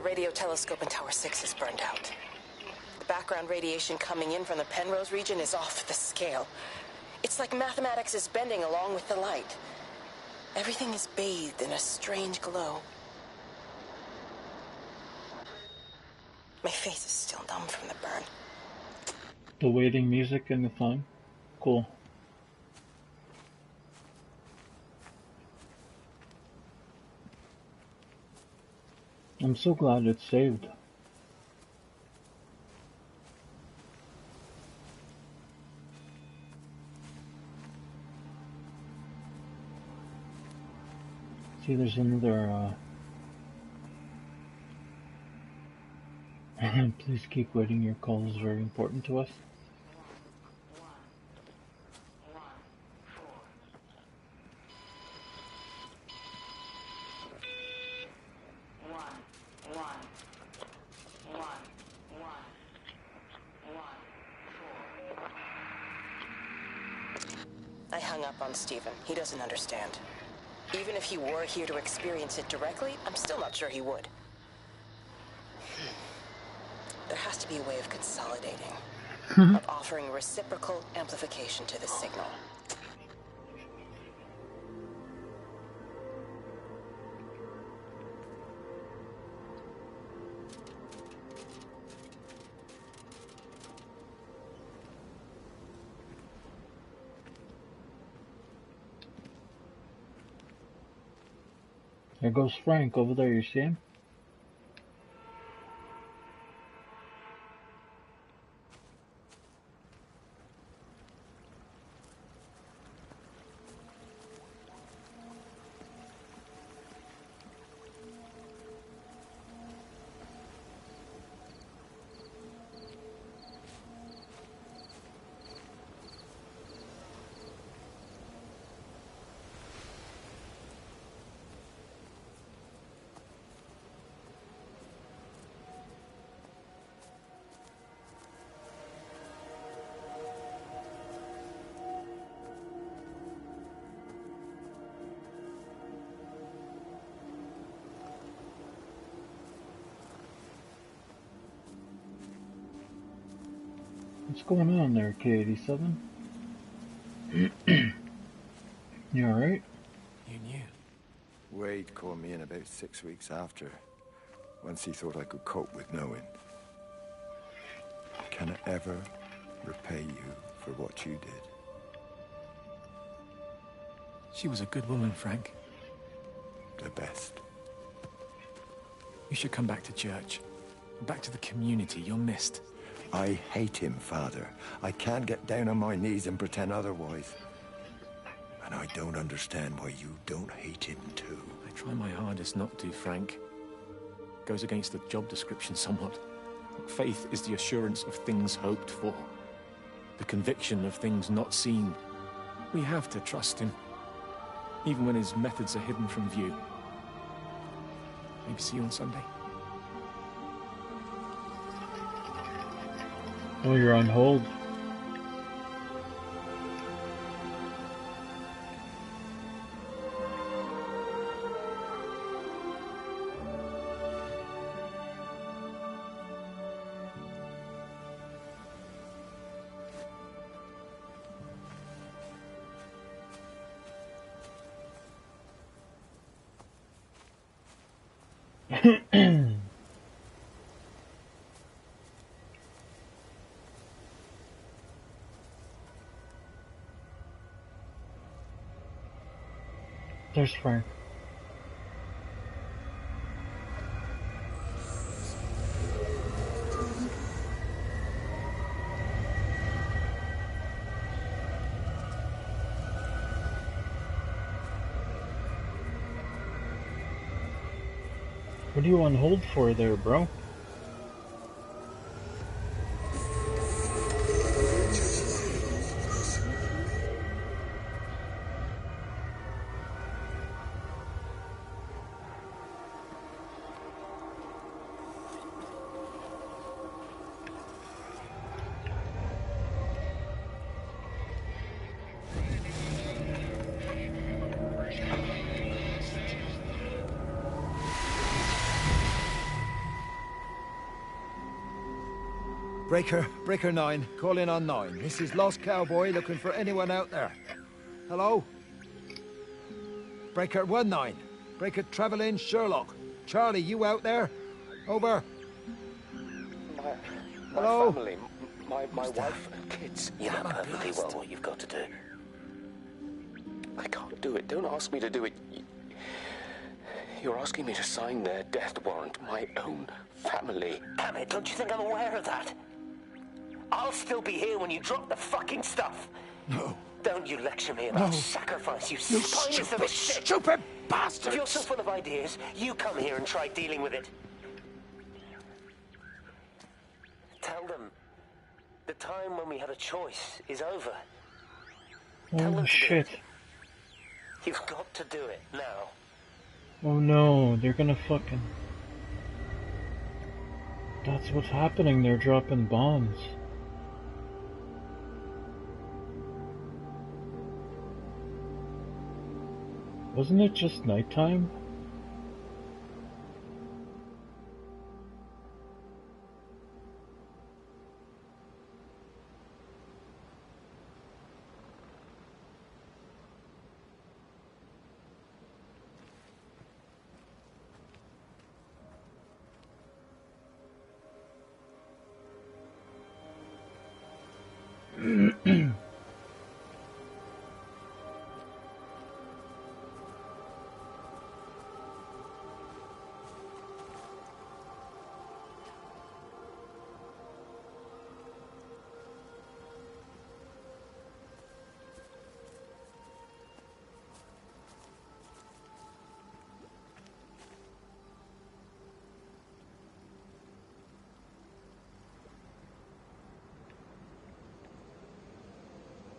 radio telescope in Tower 6 is burned out. The background radiation coming in from the Penrose region is off the scale. It's like mathematics is bending along with the light. Everything is bathed in a strange glow. My face is still numb from the burn. The waiting music and the phone. Cool. I'm so glad it's saved. See, there's another, please keep waiting, your call is very important to us. I hung up on Stephen. He doesn't understand. Even if he were here to experience it directly, I'm still not sure he would. There has to be a way of consolidating, of offering reciprocal amplification to the signal. There goes Frank over there, you see him? What's going on there, K87? You alright? You knew? Wade called me in about 6 weeks after, once he thought I could cope with knowing. Can I ever repay you for what you did? She was a good woman, Frank. The best. You should come back to church. Back to the community. You're missed. I hate him, Father. I can't get down on my knees and pretend otherwise. And I don't understand why you don't hate him too. I try my hardest not to, Frank. Goes against the job description somewhat. Faith is the assurance of things hoped for. The conviction of things not seen. We have to trust him. Even when his methods are hidden from view. Maybe see you on Sunday. Oh, you're on hold. There's Frank. What are you on hold for there, bro? Breaker 9, call in on 9. This is Lost Cowboy looking for anyone out there. Hello? Breaker 19. Breaker Travelin' Sherlock. Charlie, you out there? Over. My Hello? family, my wife and kids. You know perfectly well what you've got to do. I can't do it. Don't ask me to do it. You're asking me to sign their death warrant. My own family. Damn it, don't you think I'm aware of that? I'll still be here when you drop the fucking stuff. No. Don't you lecture me about sacrifice, you spineless little shit. Stupid If bastard! you're so full of ideas, you come here and try dealing with it. Tell them the time when we had a choice is over. Tell Oh them to do shit. it. You've got to do it now. Oh no, they're gonna fucking... That's what's happening, they're dropping bombs. Wasn't it just nighttime?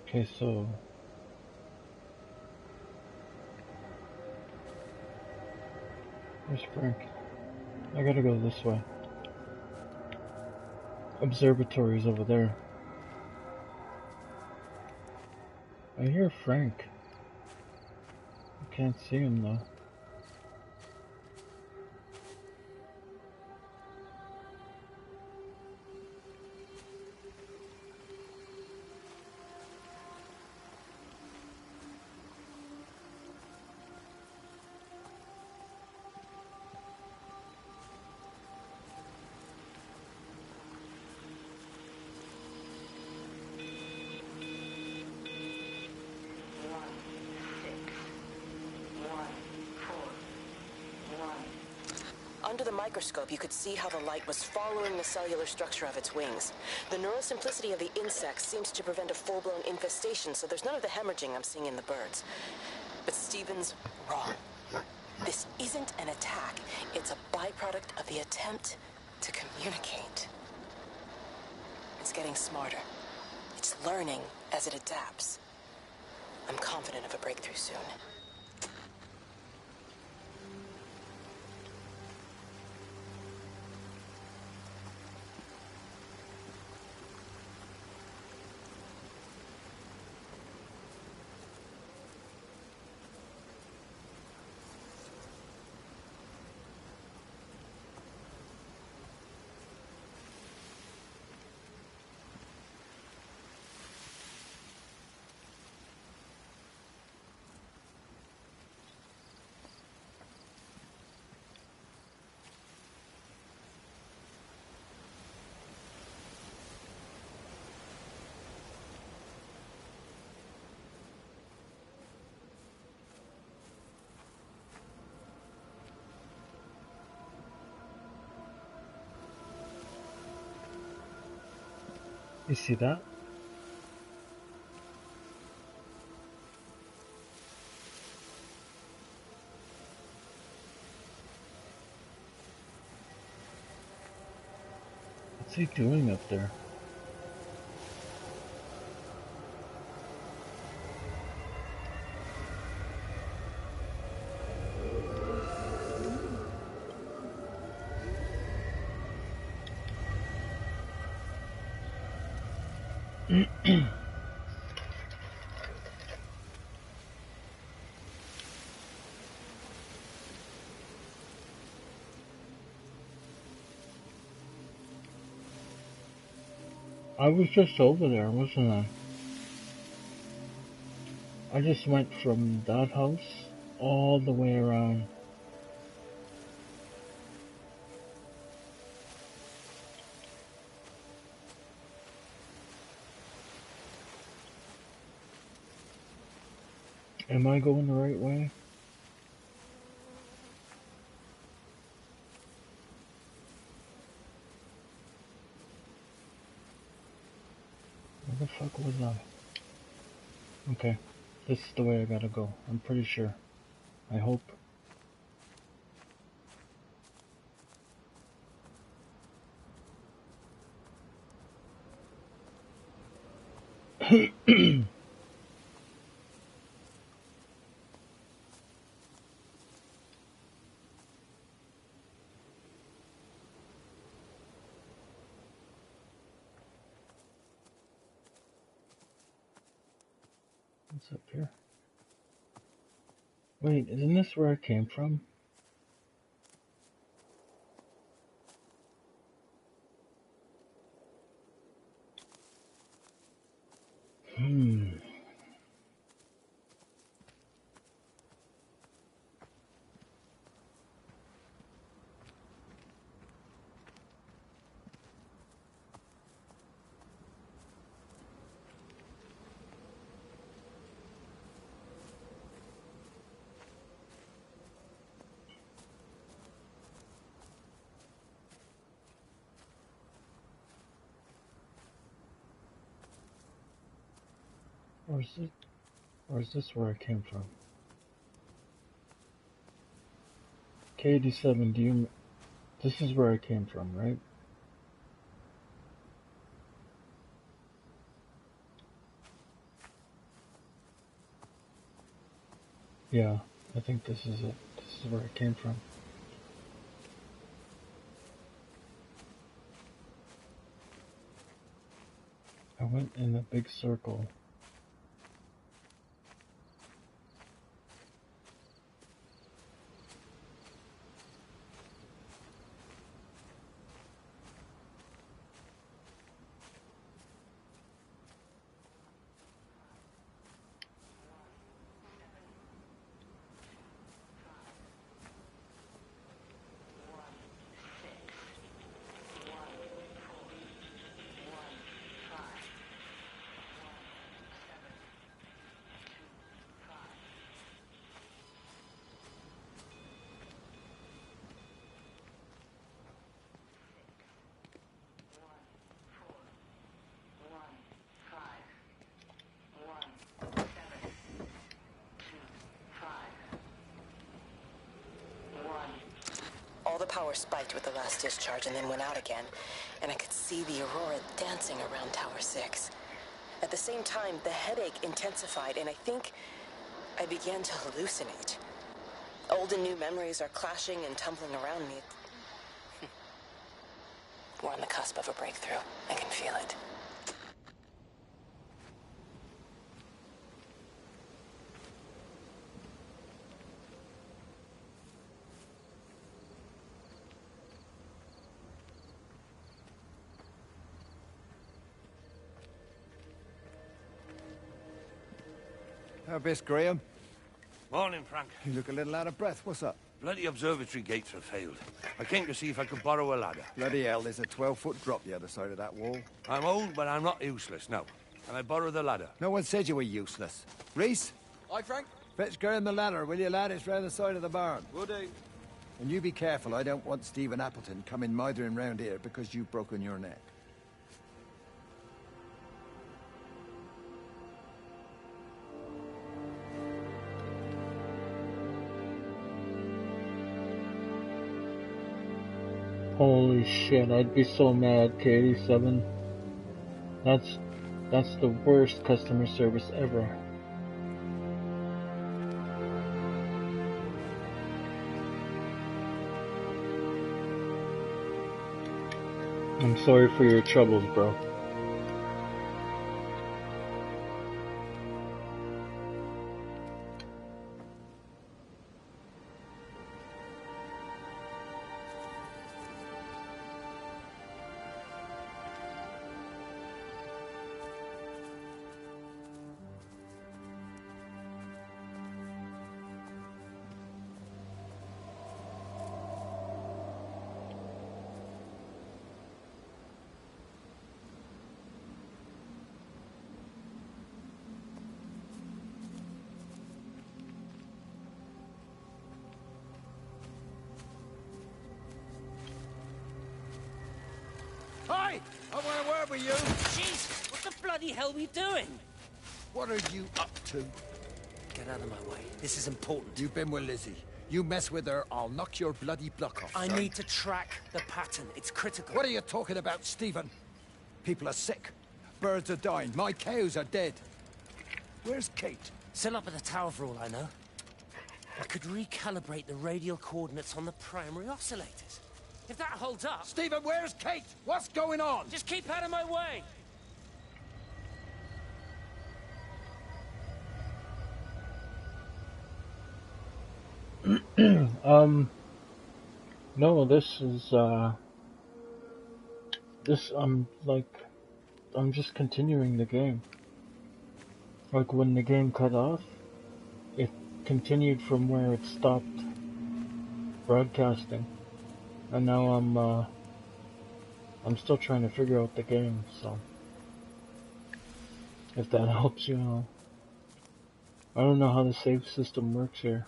Okay, so... Where's Frank? I gotta go this way. Observatory's over there. I hear Frank. I can't see him though. Under the microscope, you could see how the light was following the cellular structure of its wings. The neural simplicity of the insects seems to prevent a full-blown infestation, so there's none of the hemorrhaging I'm seeing in the birds. But Stephen's wrong. This isn't an attack. It's a byproduct of the attempt to communicate. It's getting smarter. It's learning as it adapts. I'm confident of a breakthrough soon. You see that? What's he doing up there? I was just over there, wasn't I? I just went from that house all the way around. Am I going the right way? Where the fuck was I? Okay, this is the way I gotta go. I'm pretty sure. I hope. What's up here? Wait, isn't this where I came from? Hmm. Or is it? Or is this where I came from? K87, do you... This is where I came from, right? Yeah, I think this is it. This is where I came from. I went in a big circle. All the power spiked with the last discharge and then went out again, and I could see the aurora dancing around Tower 6. At the same time, the headache intensified, and I think I began to hallucinate. Old and new memories are clashing and tumbling around me. We're on the cusp of a breakthrough. I can feel it. Miss Graham. Morning, Frank. You look a little out of breath. What's up? Bloody observatory gates have failed. I came to see if I could borrow a ladder. Bloody hell, there's a 12-foot drop the other side of that wall. I'm old, but I'm not useless, no. Can I borrow the ladder? No one said you were useless. Reese? Hi, Frank. Fetch Graham the ladder, will you, lad? It's round the side of the barn. Will do. And you be careful. I don't want Stephen Appleton coming mithering round here because you've broken your neck. Holy shit, I'd be so mad, K87. That's the worst customer service ever. I'm sorry for your troubles, bro. Hi! I want a word with you. Jesus, what the bloody hell are we doing? What are you up to? Get out of my way. This is important. You've been with Lizzie. You mess with her, I'll knock your bloody block off. I son. need to track the pattern. It's critical. What are you talking about, Stephen? People are sick. Birds are dying. My cows are dead. Where's Kate? Still up at the tower for all I know. I could recalibrate the radial coordinates on the primary oscillators. If that holds up... Stephen, where's Kate? What's going on? Just keep out of my way! No, this is, I'm just continuing the game. Like, when the game cut off, it continued from where it stopped broadcasting. And now I'm still trying to figure out the game, so... If that helps you know. I don't know how the save system works here.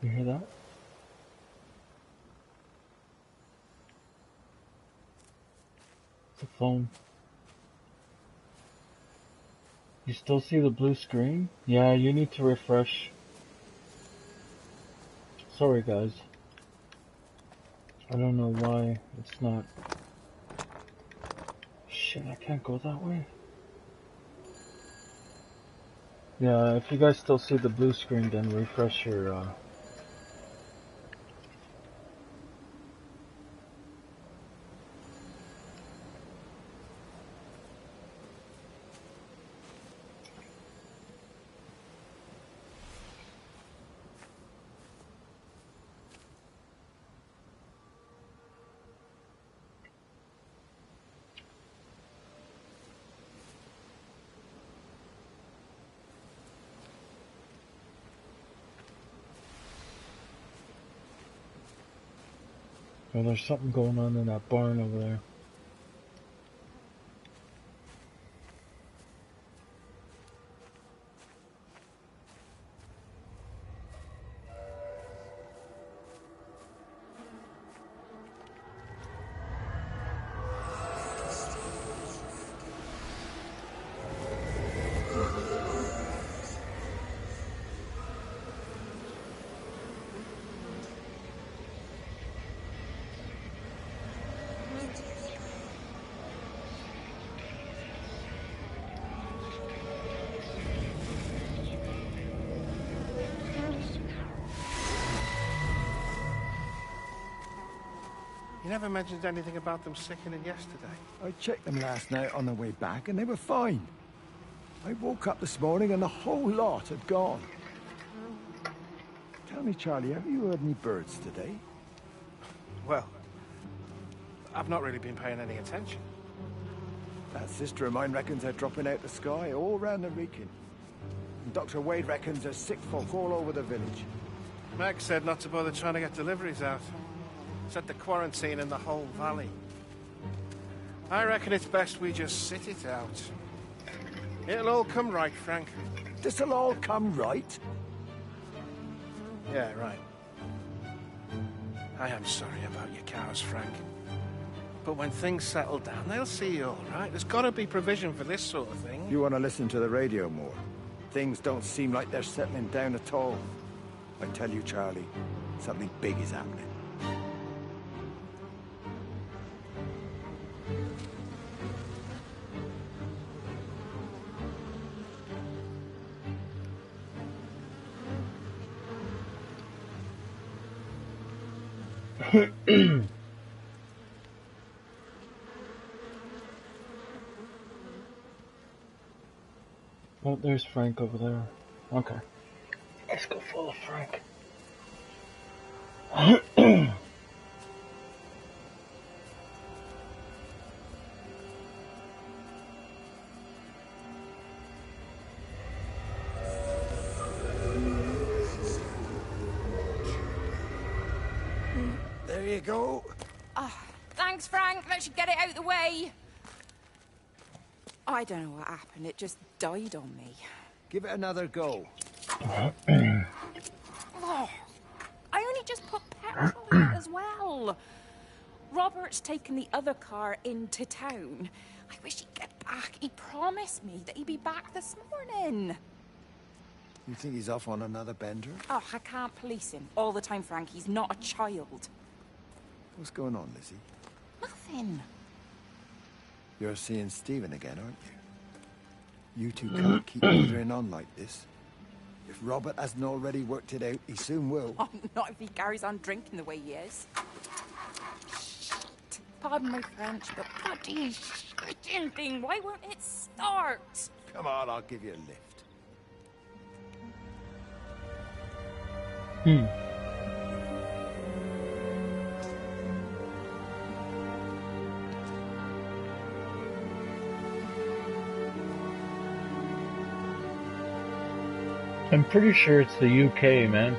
You hear that? It's a phone. You still see the blue screen? Yeah, you need to refresh. Sorry guys. I don't know why it's not. Shit, I can't go that way. Yeah, if you guys still see the blue screen, then refresh your, Well, there's something going on in that barn over there. You never mentioned anything about them sickening yesterday. I checked them last night on the way back and they were fine. I woke up this morning and the whole lot had gone. Tell me, Charlie, have you heard any birds today? Well, I've not really been paying any attention. That sister of mine reckons they're dropping out the sky all round the Wrekin. And Dr. Wade reckons there's sick folk all over the village. Meg said not to bother trying to get deliveries out. Said the quarantine in the whole valley. I reckon it's best we just sit it out. It'll all come right, Frank. This'll all come right? Yeah, right. I am sorry about your cows, Frank. But when things settle down, they'll see you all right. There's got to be provision for this sort of thing. You want to listen to the radio more? Things don't seem like they're settling down at all. I tell you, Charlie, something big is happening. Oh, there's Frank over there. Okay. Let's go follow Frank. There you go. Thanks, Frank. Let's get it out the way. I don't know what happened. It just died on me. Give it another go. Oh, I only just put petrol in it as well. Robert's taken the other car into town. I wish he'd get back. He promised me that he'd be back this morning. You think he's off on another bender? Oh, I can't police him all the time, Frank. He's not a child. What's going on, Lizzie? Nothing. You're seeing Stephen again, aren't you? You two can't keep bothering on like this. If Robert hasn't already worked it out, he soon will. Oh, not if he carries on drinking the way he is. Shit. Pardon my French, but bloody shitting thing. Why won't it start? Come on, I'll give you a lift. I'm pretty sure it's the UK, man.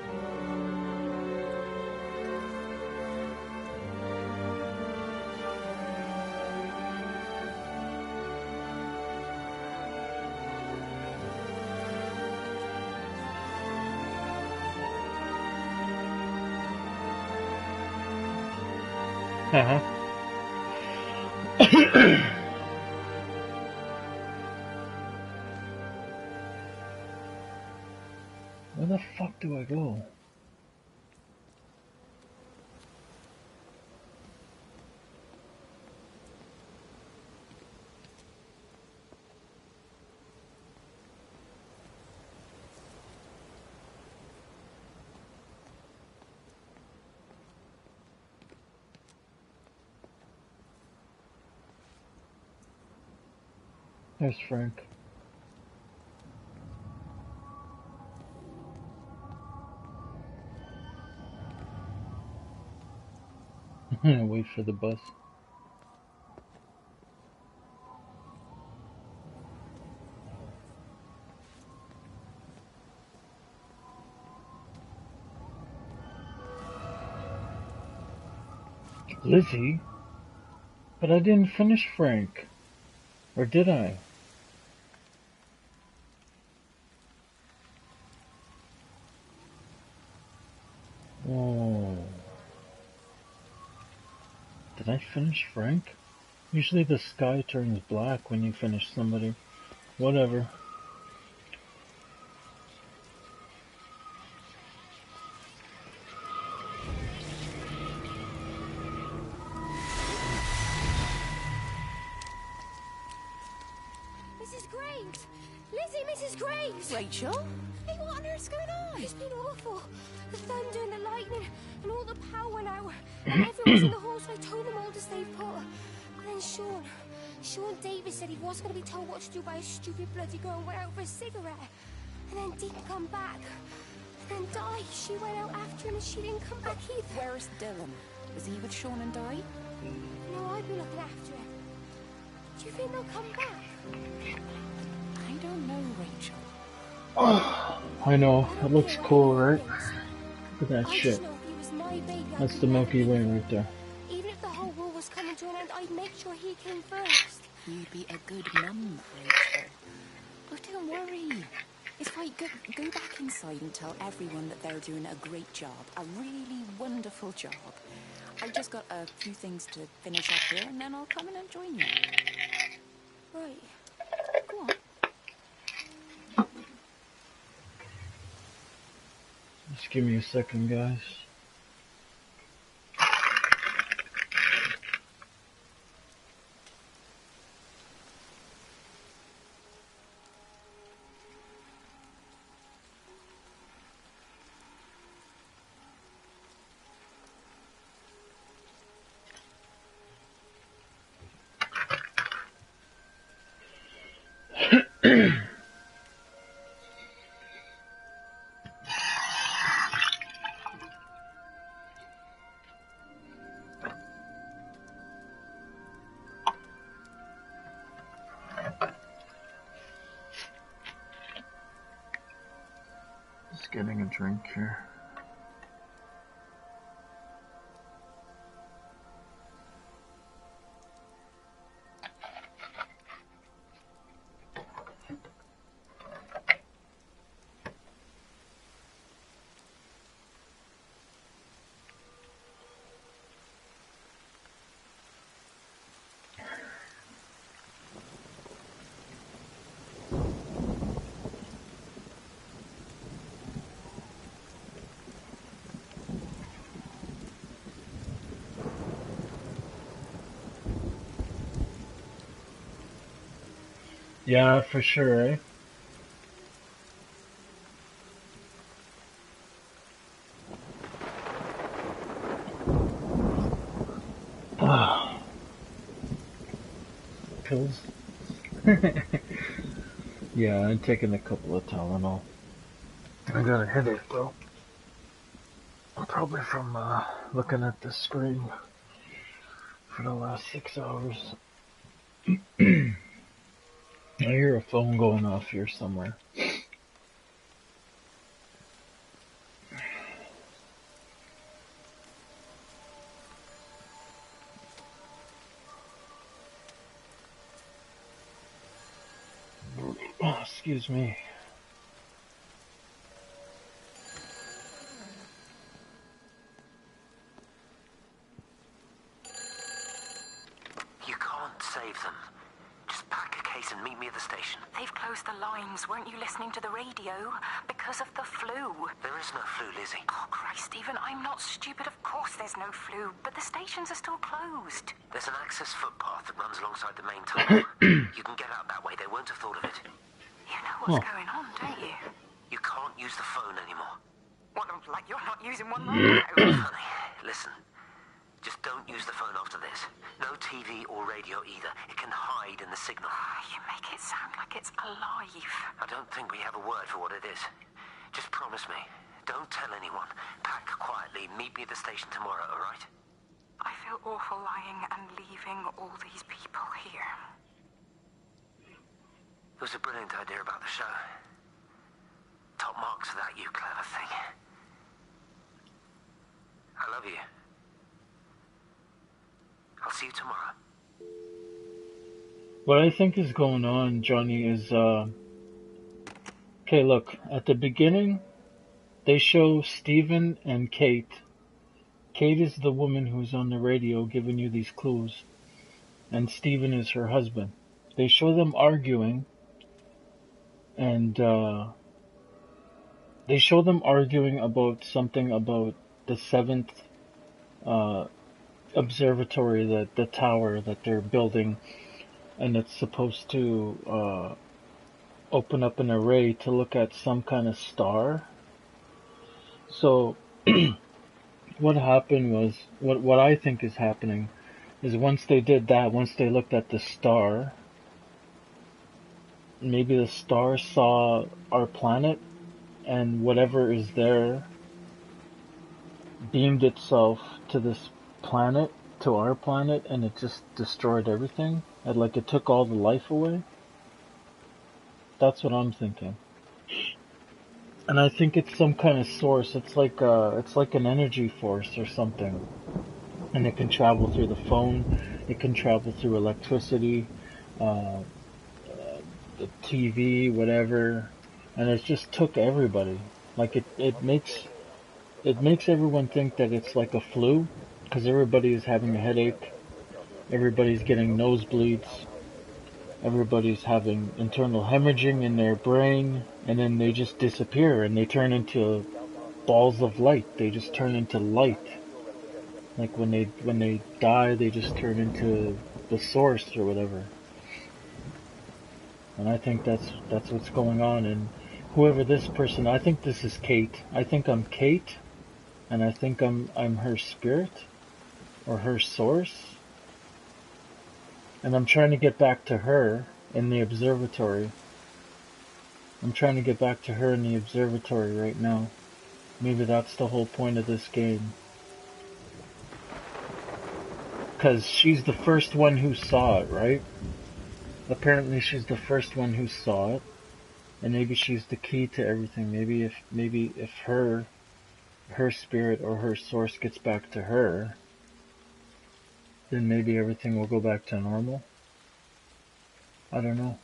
Where the fuck do I go? There's Frank. Wait for the bus. Lizzie? But I didn't finish Frank. Or did I? Oh. Did I finish Frank? Usually the sky turns black when you finish somebody. Whatever. Mrs. Graves! Lizzie, Mrs. Graves! Rachel? Hey, what on earth's going on? It's been awful. The thunder and the lightning and all the power went out. And everyone's in the halls, so I told them all to stay put. And then Sean Davis said he wasn't going to be told what to do by a stupid bloody girl and went out for a cigarette. And then didn't come back. And then Di, she went out after him and she didn't come back either. Where's Dylan? Was he with Sean and Di? No, I'd be looking after him. Do you think they'll come back? I don't know, Rachel. Oh, I know. It looks cool, right? Look at that I shit. just know if he was my baby, That's the Milky Way right there. even if the whole world was coming to an end, I'd make sure he came first. You'd be a good mum, Rachel. Oh, don't worry. It's fine. Go back inside and tell everyone that they're doing a great job. A really wonderful job. I've just got a few things to finish up here, and then I'll come in and join you. Right. Go on. Just give me a second, guys. Just getting a drink here. Yeah, for sure, eh? Pills? Yeah, I'm taking a couple of Tylenol. I got a headache, though. Probably from looking at the screen for the last 6 hours. I hear a phone going off here somewhere. Oh, excuse me. You can't save them. Just pack a case and meet me at the station. They've closed the lines. Weren't you listening to the radio? Because of the flu. There is no flu, Lizzie. Oh, Christ, Stephen, I'm not stupid. Of course there's no flu, but the stations are still closed. There's an access footpath that runs alongside the main tunnel. You can get out that way. They won't have thought of it. You know what's going on, don't you? You can't use the phone anymore. What, like you're not using one right now? Honey, listen. Just don't use the phone after this. No TV or radio either. It can hide in the signal. You make it sound like it's alive. I don't think we have a word for what it is. Just promise me. Don't tell anyone. Pack quietly. Meet me at the station tomorrow, all right? I feel awful lying and leaving all these people here. It was a brilliant idea about the show. Top marks for that, you clever thing. I love you. I'll see you tomorrow. What I think is going on, Johnny, is, okay, look, at the beginning, they show Stephen and Kate. Kate is the woman who's on the radio giving you these clues, and Stephen is her husband. They show them arguing, and, they show them arguing about something about the 7th, observatory, the tower that they're building, and it's supposed to open up an array to look at some kind of star. So what happened was, what I think is happening is once they did that, once they looked at the star, maybe the star saw our planet, and whatever is there beamed itself to this planet, to our planet, and it just destroyed everything. And like it took all the life away. That's what I'm thinking. And I think it's some kind of source. It's like an energy force or something. And it can travel through the phone. It can travel through electricity, the TV, whatever. And it just took everybody. Like it makes everyone think that it's like a flu, because everybody is having a headache, everybody's getting nosebleeds, everybody's having internal hemorrhaging in their brain, and then they just disappear and they turn into balls of light. They just turn into light. Like when they die, they just turn into the source or whatever. And I think that's what's going on. And whoever this person, I think this is Kate. I think I'm Kate. And I think I'm her spirit, or her source, and I'm trying to get back to her in the observatory. I'm trying to get back to her in the observatory right now. Maybe that's the whole point of this game. Because she's the first one who saw it, right? Apparently she's the first one who saw it, and maybe she's the key to everything. Maybe if her spirit or her source gets back to her, then maybe everything will go back to normal. I don't know.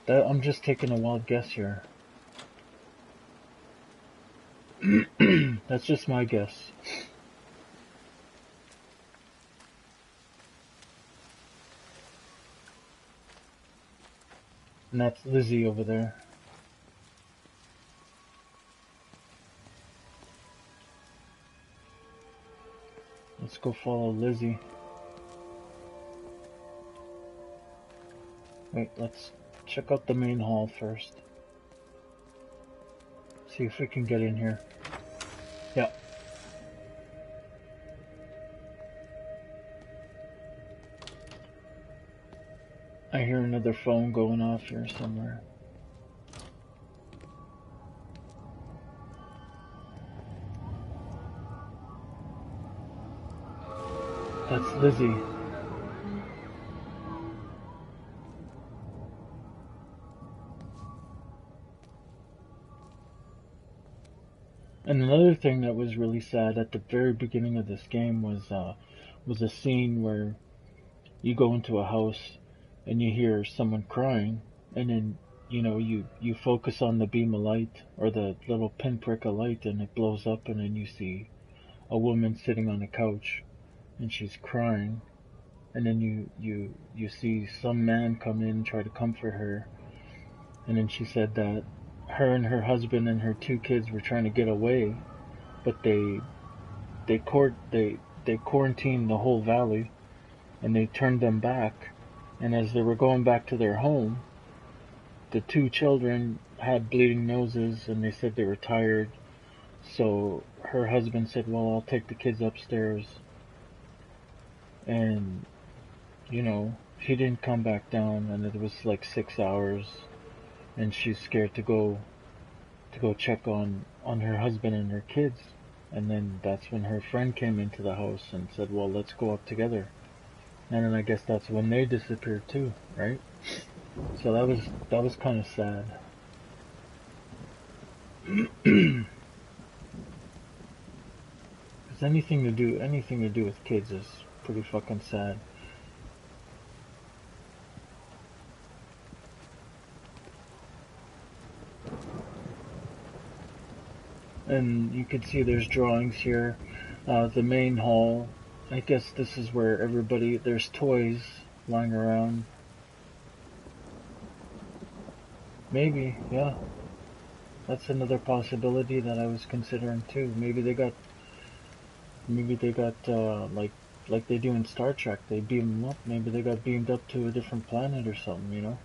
I'm just taking a wild guess here. That's just my guess. And that's Lizzie over there. Let's go follow Lizzie. Wait, let's check out the main hall first. See if we can get in here. Yeah. I hear another phone going off here somewhere. That's Lizzie. And another thing that was really sad at the very beginning of this game was a scene where you go into a house and you hear someone crying, and then you focus on the beam of light or the little pinprick of light, and it blows up, and then you see a woman sitting on a couch and she's crying, and then you see some man come in and try to comfort her, and then she said that her and her husband and her 2 kids were trying to get away, but they quarantined the whole valley, and they turned them back. And as they were going back to their home, the 2 children had bleeding noses, and they said they were tired. So her husband said, well, I'll take the kids upstairs. And he didn't come back down, and it was like 6 hours, and she's scared to go check on her husband and her kids. And then that's when her friend came into the house and said, well, let's go up together. And then I guess that's when they disappeared too, right? So that was kind of sad. Because anything to do with kids is pretty fucking sad. And you can see there's drawings here. The main hall. I guess this is where there's toys lying around. Maybe, yeah. That's another possibility that I was considering too. Maybe they got like they do in Star Trek. They beam them up. Maybe they got beamed up to a different planet or something,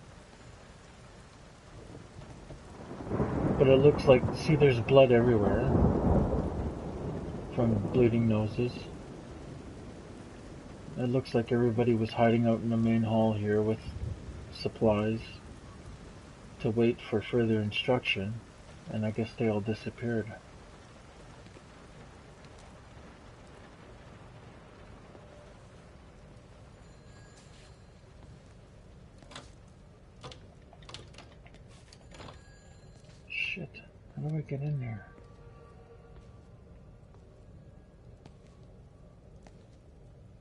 But it looks like, see, there's blood everywhere from bleeding noses. It looks like everybody was hiding out in the main hall here with supplies to wait for further instruction, and I guess they all disappeared. Shit, how do I get in there?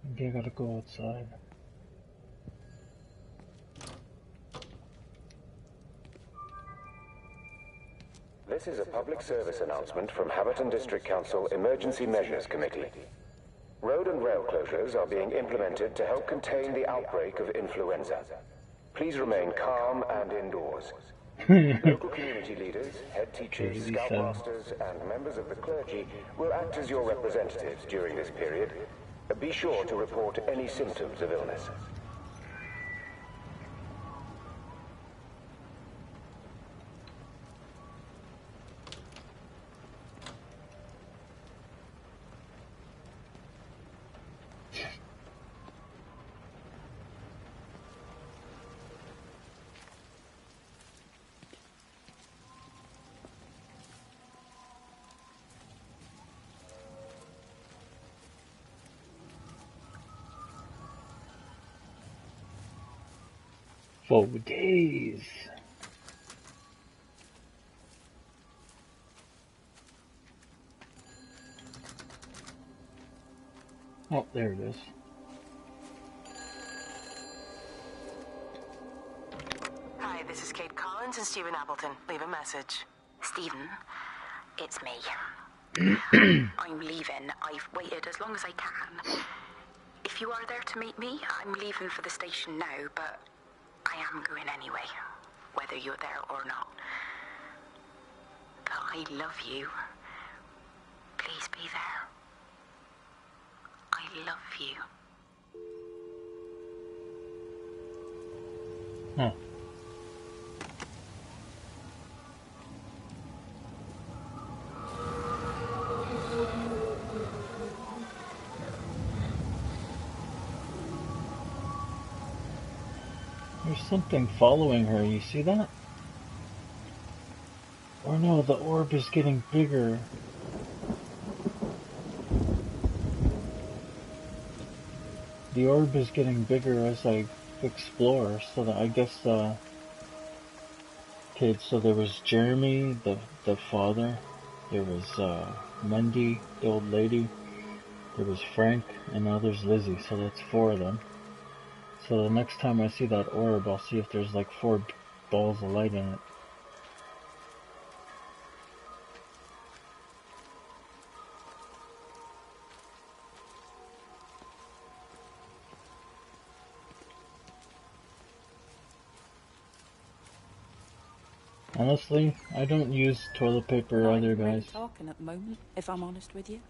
Maybe I gotta go outside. This is a public service announcement from Haverton District Council Emergency Measures Committee. Road and rail closures are being implemented to help contain the outbreak of influenza. Please remain calm and indoors. Local community leaders, head teachers, scoutmasters, and members of the clergy will act as your representatives during this period. Be sure to report any symptoms of illness. For days. Oh, there it is. Hi, this is Kate Collins and Stephen Appleton. Leave a message. Stephen, it's me. I'm leaving. I've waited as long as I can. If you are there to meet me, I'm leaving for the station now, but I am going anyway, whether you're there or not. But I love you. Please be there. I love you. Huh. something following her, you see that? Or no, the orb is getting bigger. The orb is getting bigger as I explore, so that I guess, okay, so there was Jeremy, the father, there was, Wendy, the old lady, there was Frank, and now there's Lizzie, so that's 4 of them. So the next time I see that orb, I'll see if there's like 4 balls of light in it. Honestly, I don't use toilet paper either, Really guys. talking at the moment, if I'm honest with you.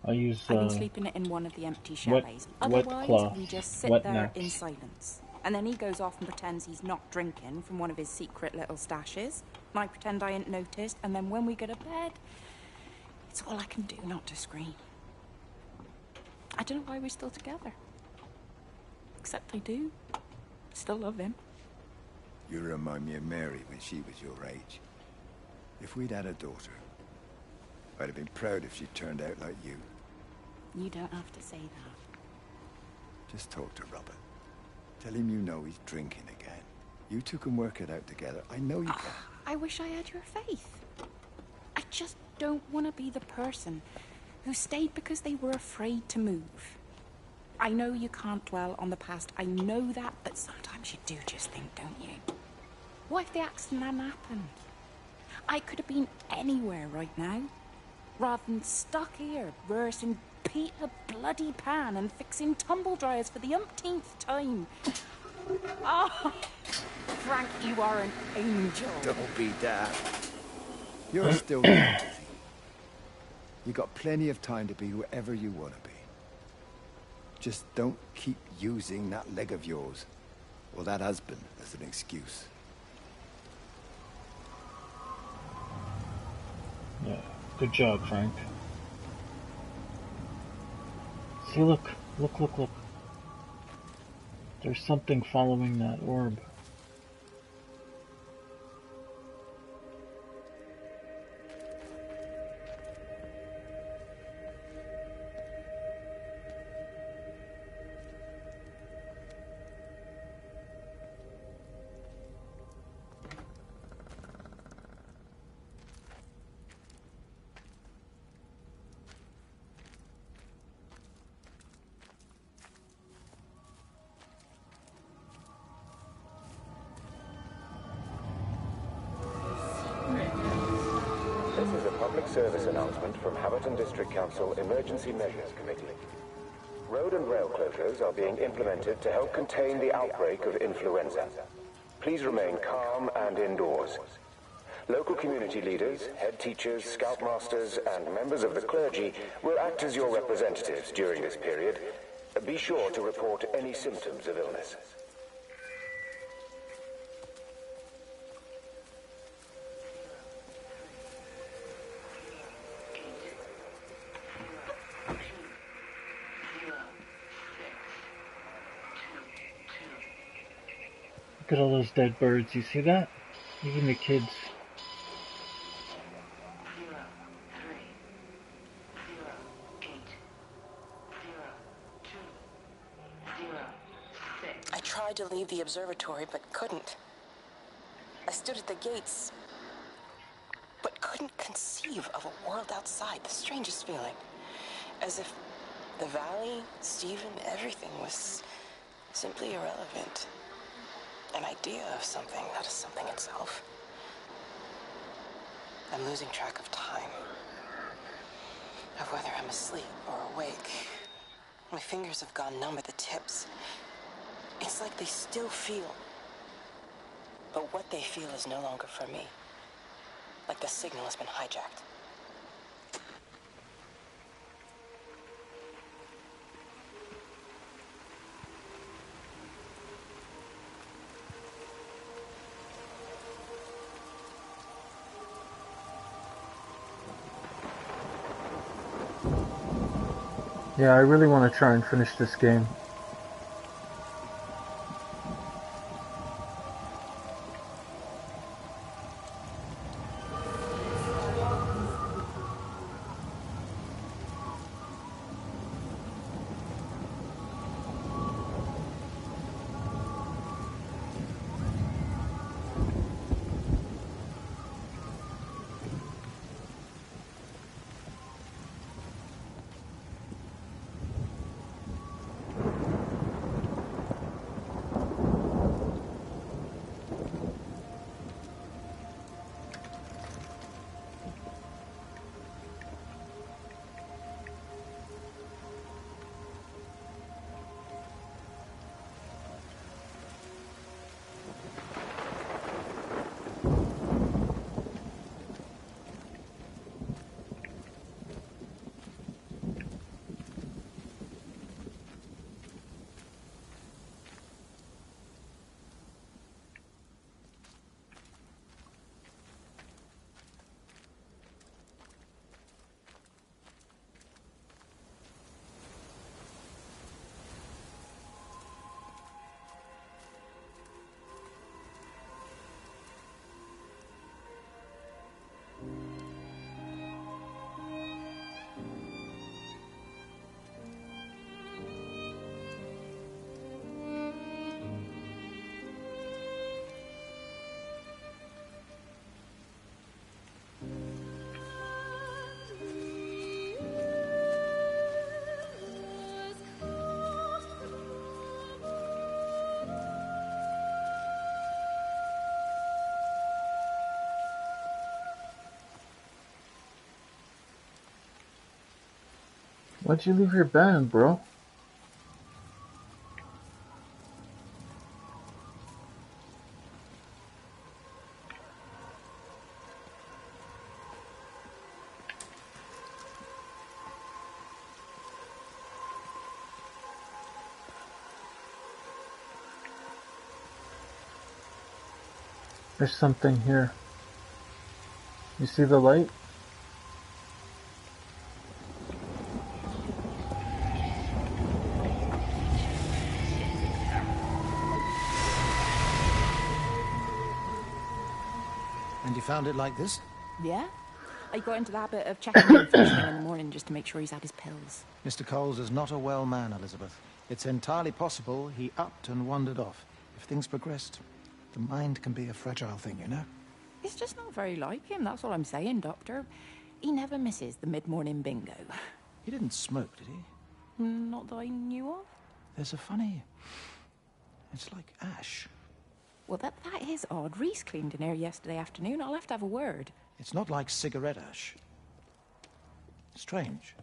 I use I've been sleeping in one of the empty chalets. wet Otherwise, cloth, we just sit wet there naps. in silence. And then he goes off and pretends he's not drinking from one of his secret little stashes. And I pretend I ain't noticed, and then when we go to bed, it's all I can do not to scream. I don't know why we're still together. Except I do. Still love him. You remind me of Mary when she was your age. If we'd had a daughter, I'd have been proud if she turned out like you. You don't have to say that. Just talk to Robert. Tell him you know he's drinking again. You two can work it out together. I know you can. I wish I had your faith. I just don't want to be the person who stayed because they were afraid to move. I know you can't dwell on the past. I know that, but sometimes you do just think, don't you? What if the accident hadn't happened? I could have been anywhere right now, rather than stuck here, rehearsing Peter bloody Pan and fixing tumble dryers for the umpteenth time. Oh, Frank, you are an angel. Don't be daft. You're still young. You got plenty of time to be whoever you want to be. Just don't keep using that leg of yours, or that husband, as an excuse. Yeah, good job, Frank. See, look. There's something following that orb. This is a public service announcement from Haverton District Council Emergency Measures Committee. Road and rail closures are being implemented to help contain the outbreak of influenza. Please remain calm and indoors. Local community leaders, head teachers, scoutmasters, and members of the clergy will act as your representatives during this period. Be sure to report any symptoms of illness. Look at all those dead birds, you see that? Even the kids. I tried to leave the observatory, but couldn't. I stood at the gates, but couldn't conceive of a world outside. The strangest feeling. As if the valley, Stephen, everything was simply irrelevant. An idea of something, not as something itself. I'm losing track of time. Of whether I'm asleep or awake. My fingers have gone numb at the tips. It's like they still feel. But what they feel is no longer for me. Like the signal has been hijacked. Yeah, I really want to try and finish this game. Why'd you leave your band, bro? There's something here. You see the light? And you found it like this? Yeah? I got into the habit of checking him first thing in the morning just to make sure he's had his pills. Mr. Coles is not a well man, Elizabeth. It's entirely possible he upped and wandered off. If things progressed, the mind can be a fragile thing, you know? It's just not very like him, that's all I'm saying, Doctor. He never misses the mid-morning bingo. He didn't smoke, did he? Not that I knew of. There's a funny... It's like ash. Well, that is odd. Reese cleaned in here yesterday afternoon. I'll have to have a word. It's not like cigarette ash. Strange.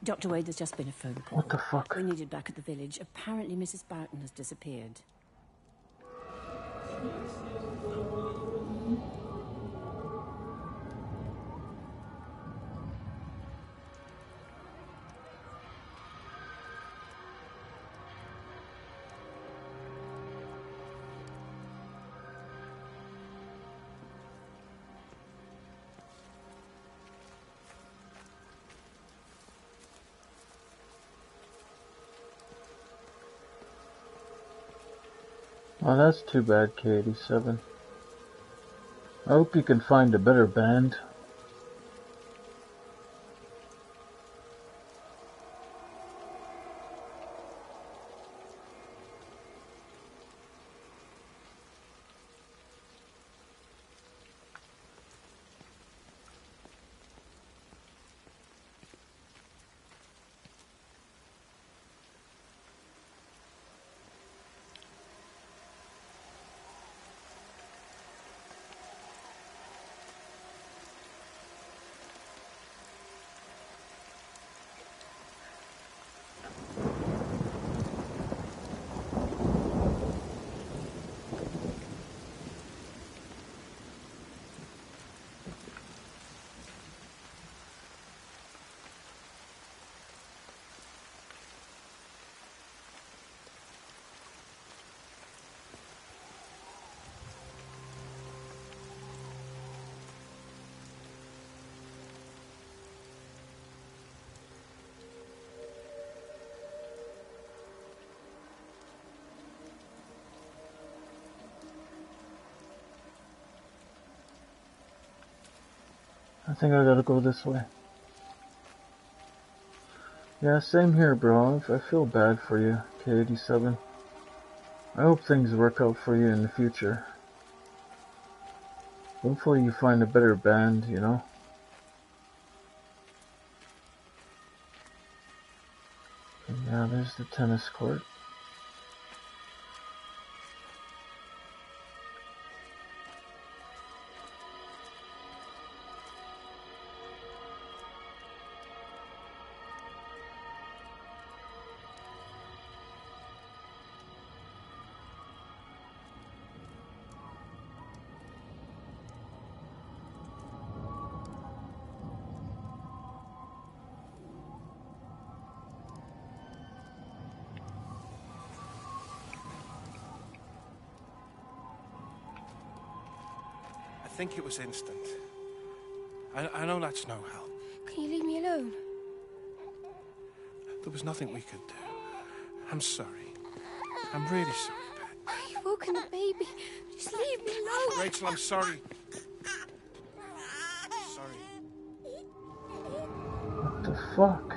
Dr. Wade, there's just been a phone call. What the fuck? We needed back at the village. Apparently Mrs. Barton has disappeared. Oh, that's too bad, K87. I hope you can find a better band. I think I gotta go this way. Yeah, same here, bro. I feel bad for you, K87. I hope things work out for you in the future. Hopefully you find a better band, you know? And yeah, there's the tennis court. I think it was instant. I know that's no help. Can you leave me alone? There was nothing we could do. I'm sorry. I'm really sorry, Pet. You've woken the baby. Just leave me alone. Rachel, I'm sorry. Sorry. What the fuck?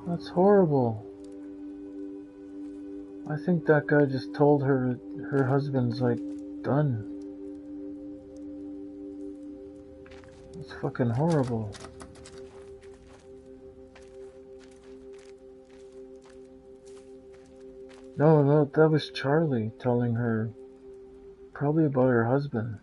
That's horrible. I think that guy just told her her husband's like done. It's fucking horrible. No, that was Charlie telling her probably about her husband.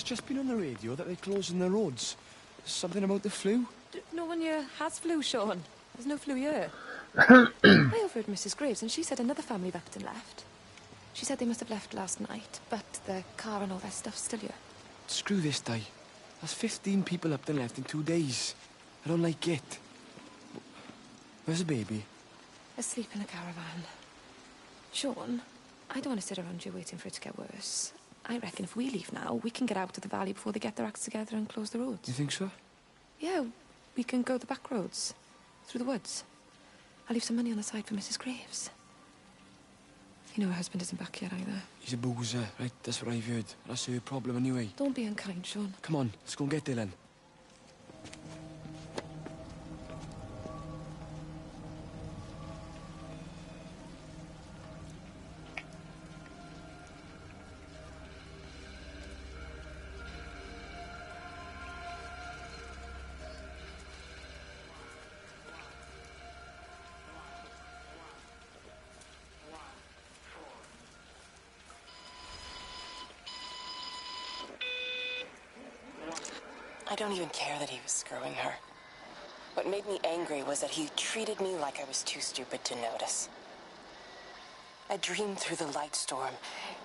just been on the radio that they're closing the roads. Something about the flu? No one here has flu, Sean. There's no flu here. I overheard Mrs. Graves, and she said another family of Everton left. She said they must have left last night, but their car and all their stuff's still here. Screw this, Di. That's 15 people Upton left in 2 days. I don't like it. Where's the baby? Asleep in a caravan. Sean, I don't want to sit around here waiting for it to get worse. I reckon if we leave now, we can get out of the valley before they get their acts together and close the roads. You think so? Yeah, we can go the back roads. Through the woods. I'll leave some money on the side for Mrs. Graves. You know her husband isn't back yet either. He's a boozer, right? That's what I've heard. That's her problem anyway. Don't be unkind, Sean. Come on, let's go and get Dylan. I don't even care that he was screwing her. What made me angry was that he treated me like I was too stupid to notice. I dream through the light storm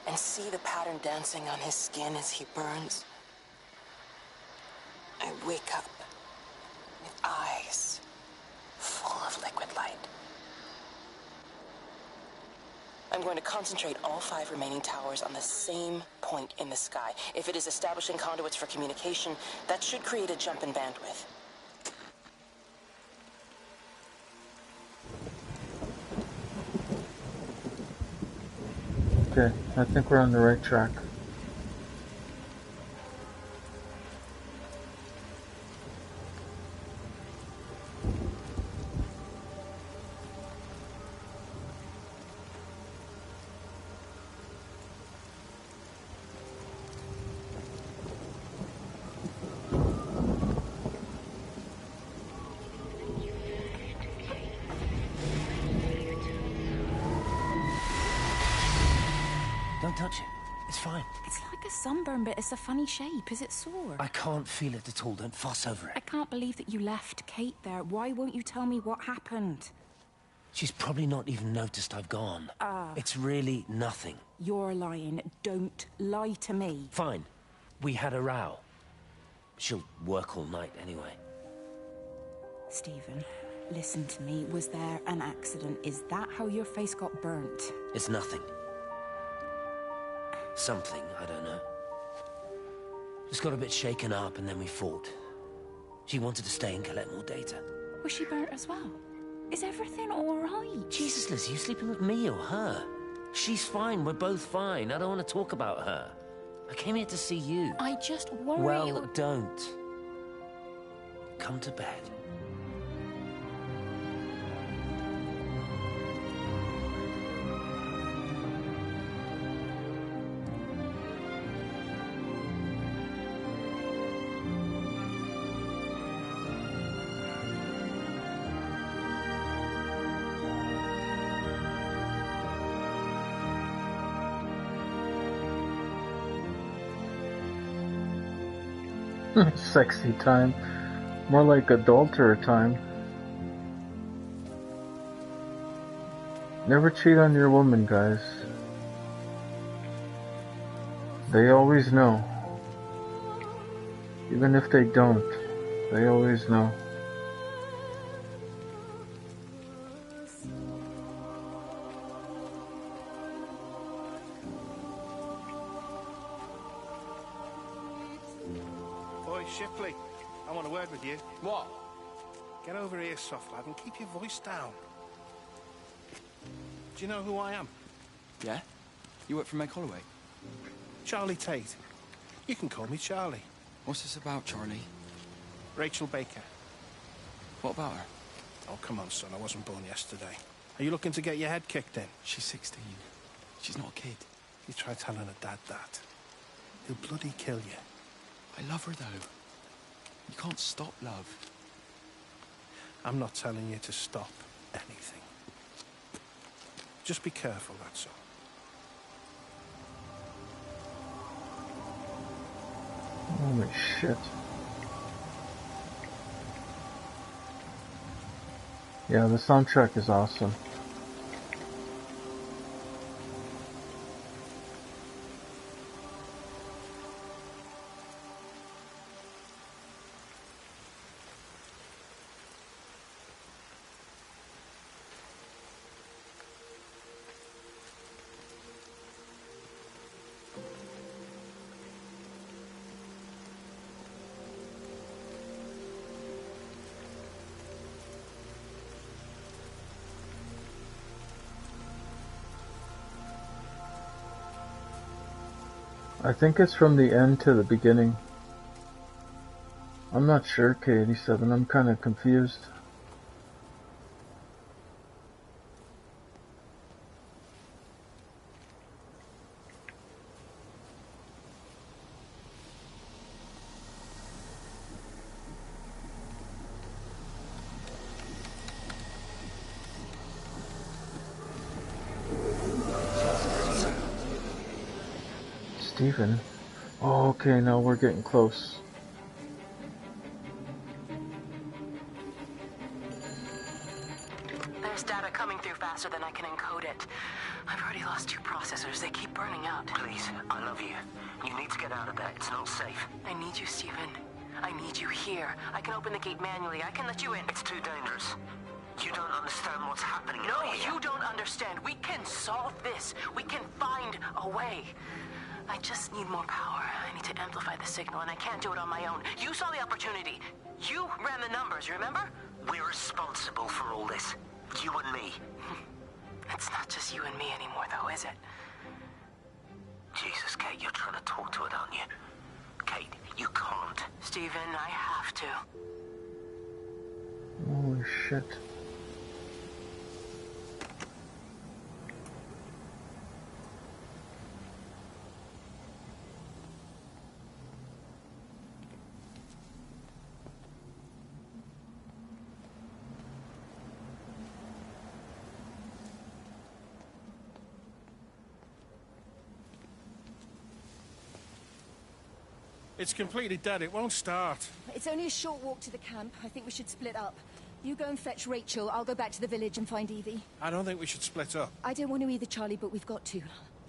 and see the pattern dancing on his skin as he burns. I wake up with eyes full of liquid light. I'm going to concentrate all 5 remaining towers on the same point in the sky. If it is establishing conduits for communication, that should create a jump in bandwidth. Okay, I think we're on the right track. Don't touch it. It's fine. It's like a sunburn, but it's a funny shape. Is it sore? I can't feel it at all. Don't fuss over I it. can't believe that you left Kate there. Why won't you tell me what happened? She's probably not even noticed I've gone. It's really nothing. You're lying. Don't lie to me. Fine. We had a row. She'll work all night anyway. Stephen, listen to me. Was there an accident? Is that how your face got burnt? It's nothing. Something, I don't know. Just got a bit shaken up and then we fought. She wanted to stay and collect more data. Was she burnt as well? Is everything all right? Jesus, Liz, are you sleeping with me or her? She's fine, we're both fine. I don't want to talk about her. I came here to see you. I just worry... Well, don't. Come to bed. Sexy time. More like adulterer time. Never cheat on your woman, guys. They always know. Even if they don't, they always know. Boy, Shipley, I want a word with you. What? Get over here, soft lad, and keep your voice down. Do you know who I am? Yeah? You work for Meg Holloway? Charlie Tate. You can call me Charlie. What's this about, Charlie? Rachel Baker. What about her? Oh, come on, son. I wasn't born yesterday. Are you looking to get your head kicked in? She's 16. She's not a kid. You try telling her dad that. He'll bloody kill you. I love her, though. You can't stop love. I'm not telling you to stop anything. Just be careful, that's all. Holy shit. Yeah, the soundtrack is awesome. I think it's from the end to the beginning. I'm not sure, K87. I'm kind of confused. Stephen? Oh, okay, now we're getting close. There's data coming through faster than I can encode it. I've already lost 2 processors. They keep burning out. Please, I love you. You need to get out of there. It's not safe. I need you, Stephen. I need you here. I can open the gate manually. I can let you in. It's too dangerous. You don't understand what's happening. No, you don't understand. We can solve this. We can find a way. I just need more power. I need to amplify the signal, and I can't do it on my own. You saw the opportunity. You ran the numbers, remember? We're responsible for all this. You and me. It's not just you and me anymore, though, is it? Jesus, Kate, you're trying to talk to it, aren't you? Kate, you can't. Stephen, I have to. Holy shit. It's completely dead. It won't start. It's only a short walk to the camp. I think we should split up. You go and fetch Rachel. I'll go back to the village and find Evie. I don't think we should split up. I don't want to either, Charlie, but we've got to.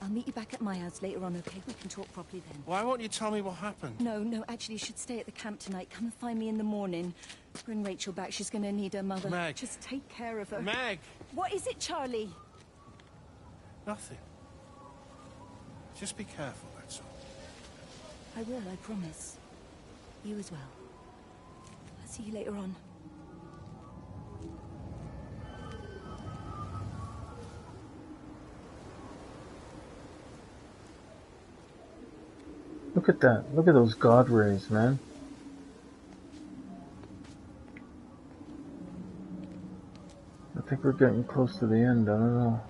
I'll meet you back at my house later on, okay? We can talk properly then. Why won't you tell me what happened? No, actually, you should stay at the camp tonight. Come and find me in the morning. Bring Rachel back. She's going to need her mother. Meg. Just take care of her. Meg! What is it, Charlie? Nothing. Just be careful, that's all. I will, I promise. You as well. I'll see you later on. Look at that. Look at those God rays, man. I think we're getting close to the end. I don't know.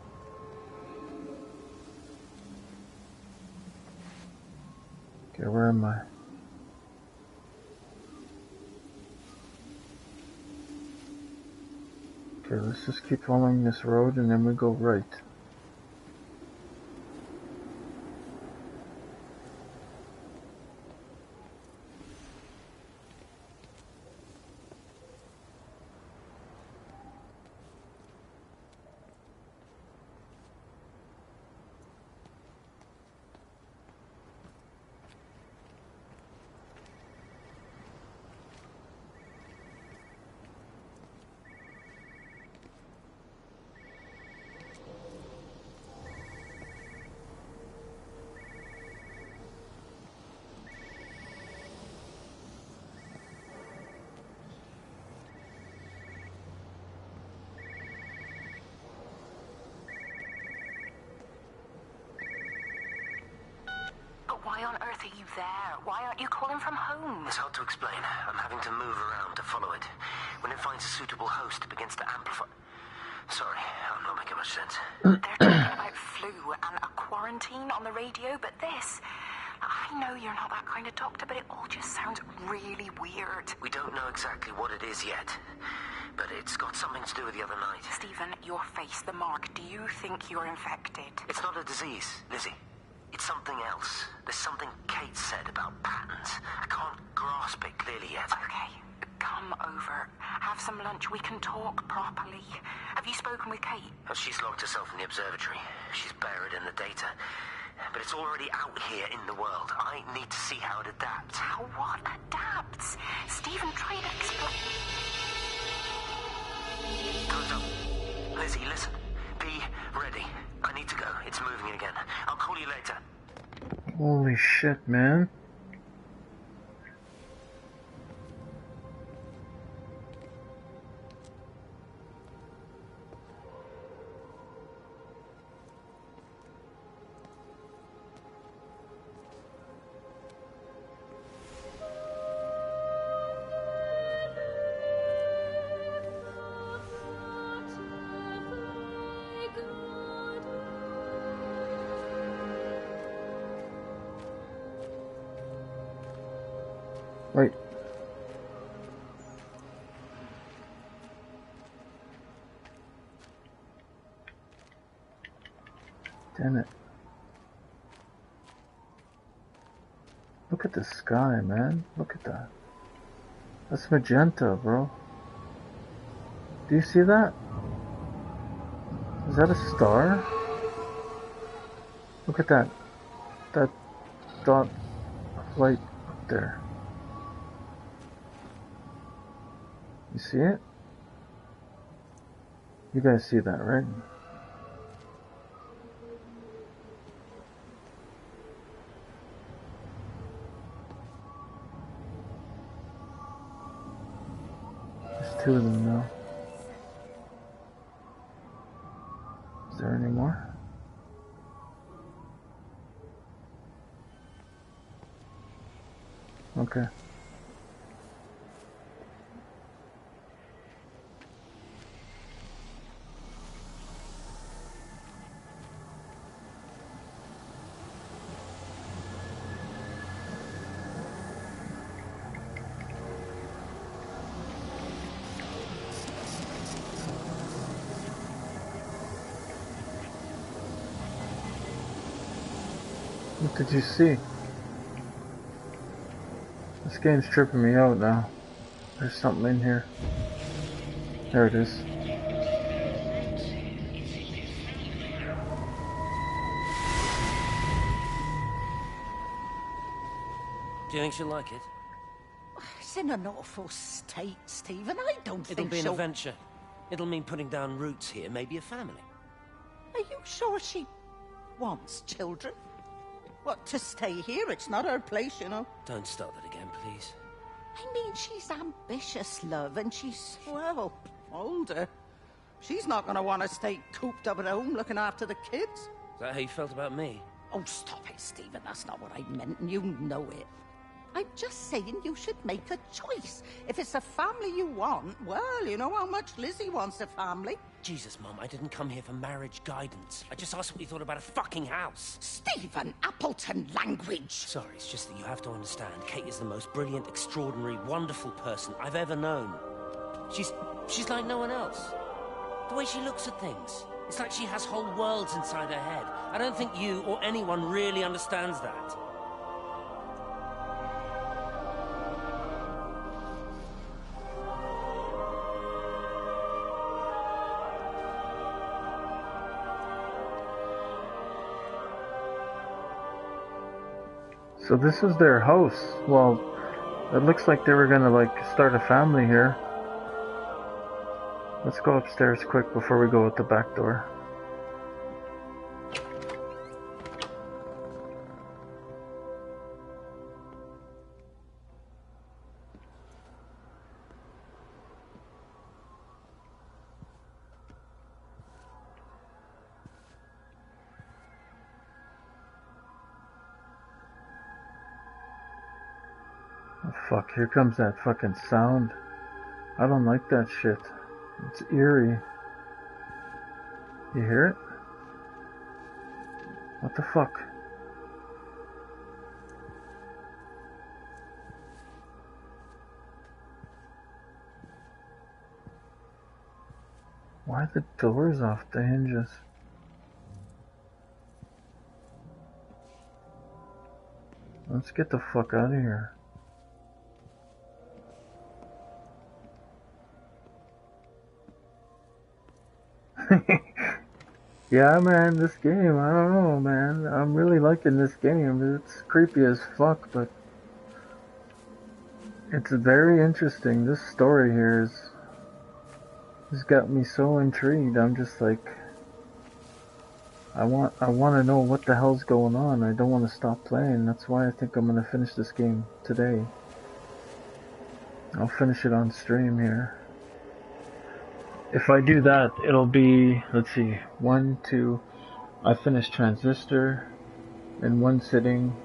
Okay, where am I? Okay, let's just keep following this road and then we go right. Why on earth are you there? Why aren't you calling from home? It's hard to explain. I'm having to move around to follow it. When it finds a suitable host, it begins to amplify. Sorry, I'm not making much sense. They're talking about flu and a quarantine on the radio, but this... I know you're not that kind of doctor, but it all just sounds really weird. We don't know exactly what it is yet, but it's got something to do with the other night. Stephen, your face, the mark. Do you think you're infected? It's not a disease, Lizzie. It's something else. There's something Kate said about patterns. I can't grasp it clearly yet. Okay, come over. Have some lunch. We can talk properly. Have you spoken with Kate? Well, she's locked herself in the observatory. She's buried in the data. But it's already out here in the world. I need to see how it adapts. How what adapts? Stephen tried to explain. Time's up. Lizzie, listen. Be ready. I need to go. It's moving again. I'll call you later. Holy shit, man. Wait. Damn it. Look at the sky, man. Look at that. That's magenta, bro. Do you see that? Is that a star? Look at that. That dot of light up there. You see it? You guys see that, right? There's two of them now. Is there any more? Okay. What did you see? This game's tripping me out now. There's something in here. There it is. Do you think she'll like it? It's in an awful state, Stephen. I don't It'll think be an she'll... adventure. It'll mean putting down roots here, maybe a family. Are you sure she wants children? What, to stay here? It's not her place, you know. Don't start that again, please. I mean, she's ambitious, love, and she's, well, older. She's not going to want to stay cooped up at home looking after the kids. Is that how you felt about me? Oh, stop it, Stephen. That's not what I meant, and you know it. I'm just saying you should make a choice. If it's a family you want, well, you know how much Lizzie wants a family. Jesus, Mum, I didn't come here for marriage guidance. I just asked what you thought about a fucking house. Stephen Appleton language. Sorry, it's just that you have to understand. Kate is the most brilliant, extraordinary, wonderful person I've ever known. She's like no one else. The way she looks at things. It's like she has whole worlds inside her head. I don't think you or anyone really understands that. So this is their house. Well, it looks like they were gonna like start a family here. Let's go upstairs quick before we go out the back door. Oh fuck, here comes that fucking sound. I don't like that shit. It's eerie. You hear it? What the fuck? Why are the doors off the hinges? Let's get the fuck out of here. Yeah, man, this game, I don't know, man. I'm really liking this game. It's creepy as fuck, but it's very interesting. This story here has got me so intrigued. I'm just like, I want to know what the hell's going on. I don't want to stop playing. That's why I think I'm gonna finish this game today. I'll finish it on stream here. If I do that, it'll be, let's see, 1, 2, I finished Transistor in one sitting,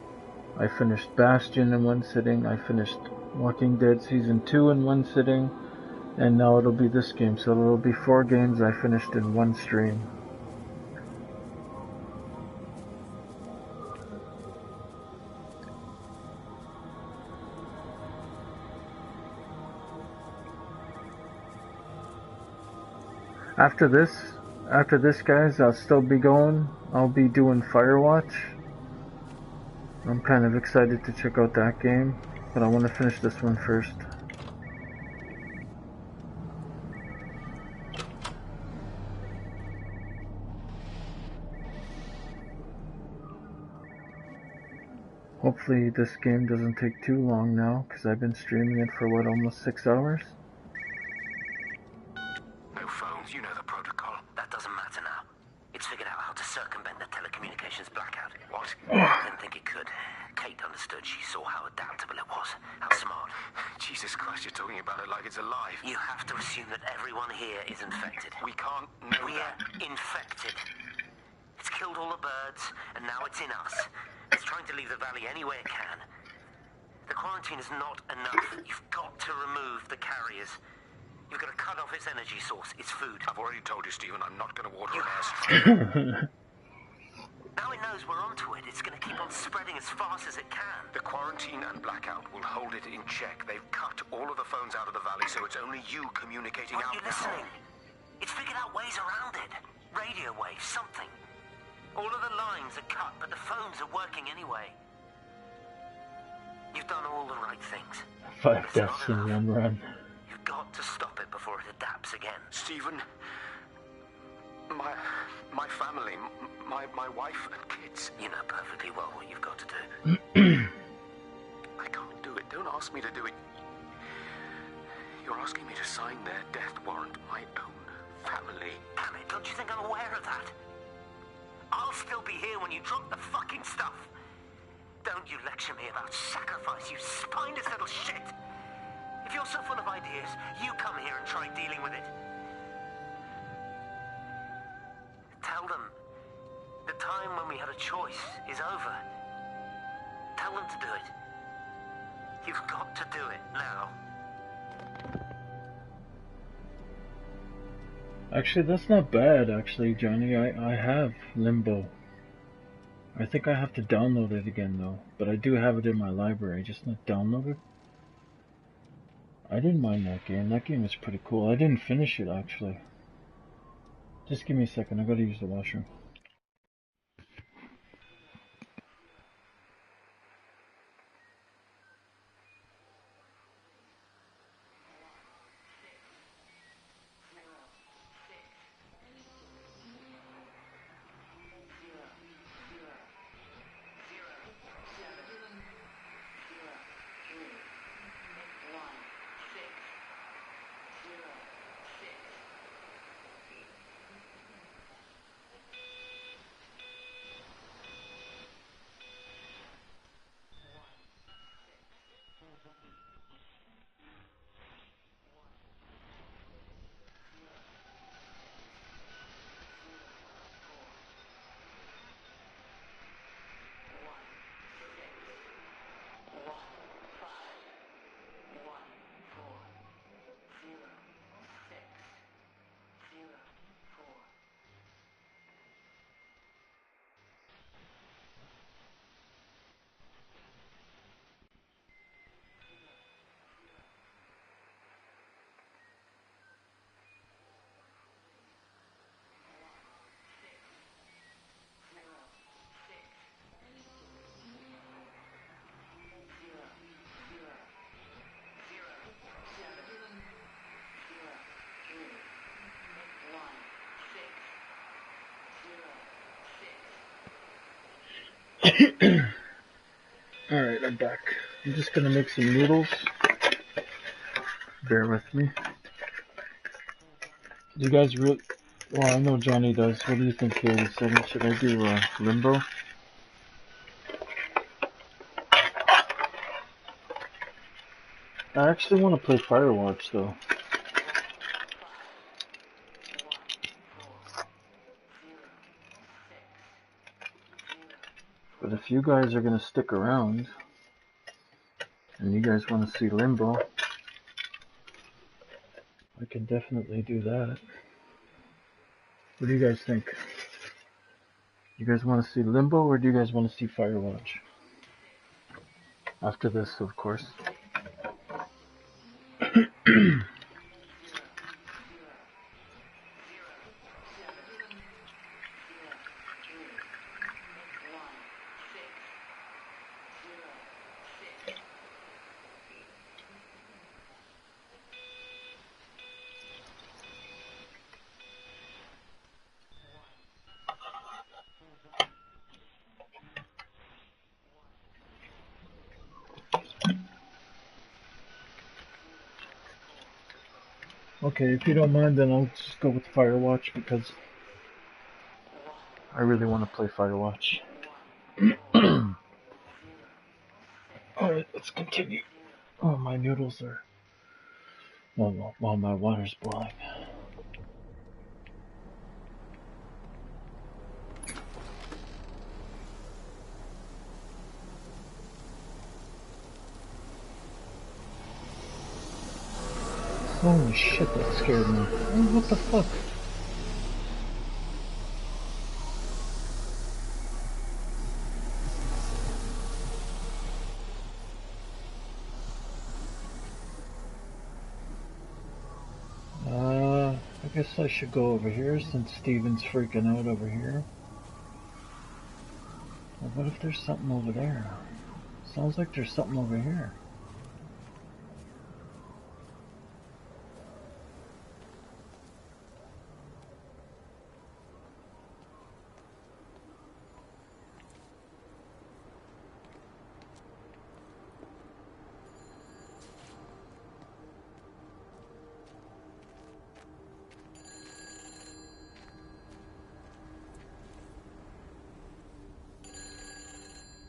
I finished Bastion in one sitting, I finished Walking Dead Season 2 in one sitting, and now it'll be this game, so it'll be 4 games I finished in one stream. After this guys, I'll still be going. I'll be doing Firewatch. I'm kind of excited to check out that game, but I want to finish this one first. Hopefully this game doesn't take too long now, because I've been streaming it for what, almost 6 hours? No phones, you know the protocol. That doesn't matter now. It's figured out how to circumvent the telecommunications blackout. What? I didn't think it could. Kate understood. She saw how adaptable it was. How smart. Jesus Christ, you're talking about it like it's alive. You have to assume that everyone here is infected. We can't know We're that. infected. It's killed all the birds, and now it's in us. It's trying to leave the valley any way it can. The quarantine is not enough. You've got to remove the carriers. You've got to cut off its energy source, its food. I've already told you, Stephen, I'm not going to water an airstrike. Now it knows we're onto it. It's going to keep on spreading as fast as it can. The quarantine and blackout will hold it in check. They've cut all of the phones out of the valley, so it's only you communicating out. Aren't you listening? It's figured out ways around it. Radio waves, something. All of the lines are cut, but the phones are working anyway. You've done all the right things. 5 deaths in 1 run. You've got to stop it before it adapts again. Stephen, my family, my wife and kids. You know perfectly well what you've got to do. I can't do it. Don't ask me to do it. You're asking me to sign their death warrant. My own family. Damn it, don't you think I'm aware of that? I'll still be here when you drop the fucking stuff. Don't you lecture me about sacrifice, you spineless little shit. If you're so full of ideas, you come here and try dealing with it. Tell them the time when we had a choice is over. Tell them to do it. You've got to do it now. Actually, that's not bad, actually, Johnny. I have Limbo. I think I have to download it again, though. But I do have it in my library, just not downloaded. I didn't mind that game. That game was pretty cool. I didn't finish it, actually. Just give me a second. I gotta use the washroom. Alright, I'm back. I'm just gonna make some noodles. Bear with me. Do you guys really... Well, I know Johnny does. What do you think, Katie? Should I do Limbo? I actually want to play Firewatch, though. But if you guys are gonna stick around, and you guys want to see Limbo, I can definitely do that. What do you guys think? You guys want to see Limbo, or do you guys want to see Firewatch? After this, of course. Okay, if you don't mind, then I'll just go with Firewatch, because I really want to play Firewatch. Alright, let's continue. Oh, my noodles are... While my water's boiling. Holy shit, that scared me. Oh, what the fuck? I guess I should go over here since Steven's freaking out over here. Well, what if there's something over there? Sounds like there's something over here.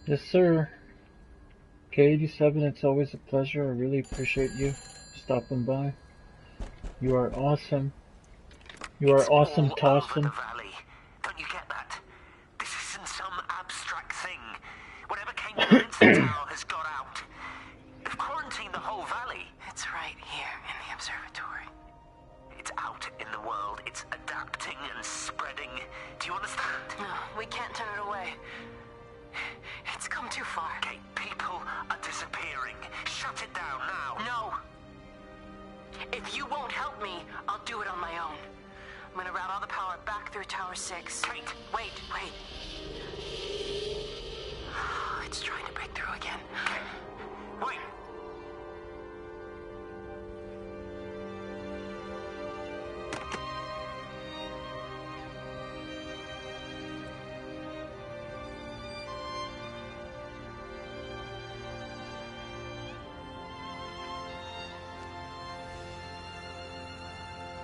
Yes, sir. K87, it's always a pleasure. I really appreciate you stopping by. You are awesome. You are awesome, Tossin. Don't you get that? This isn't some abstract thing. Whatever came to the Vincent Tower has got out. They've quarantined the whole valley. It's right here in the observatory. It's out in the world. It's adapting and spreading. Do you understand? No, we can't turn it away. It's come too far. Okay, people are disappearing. Shut it down now. No. If you won't help me, I'll do it on my own. I'm gonna route all the power back through Tower 6. Kate! Wait. It's trying to break through again. Okay. Wait!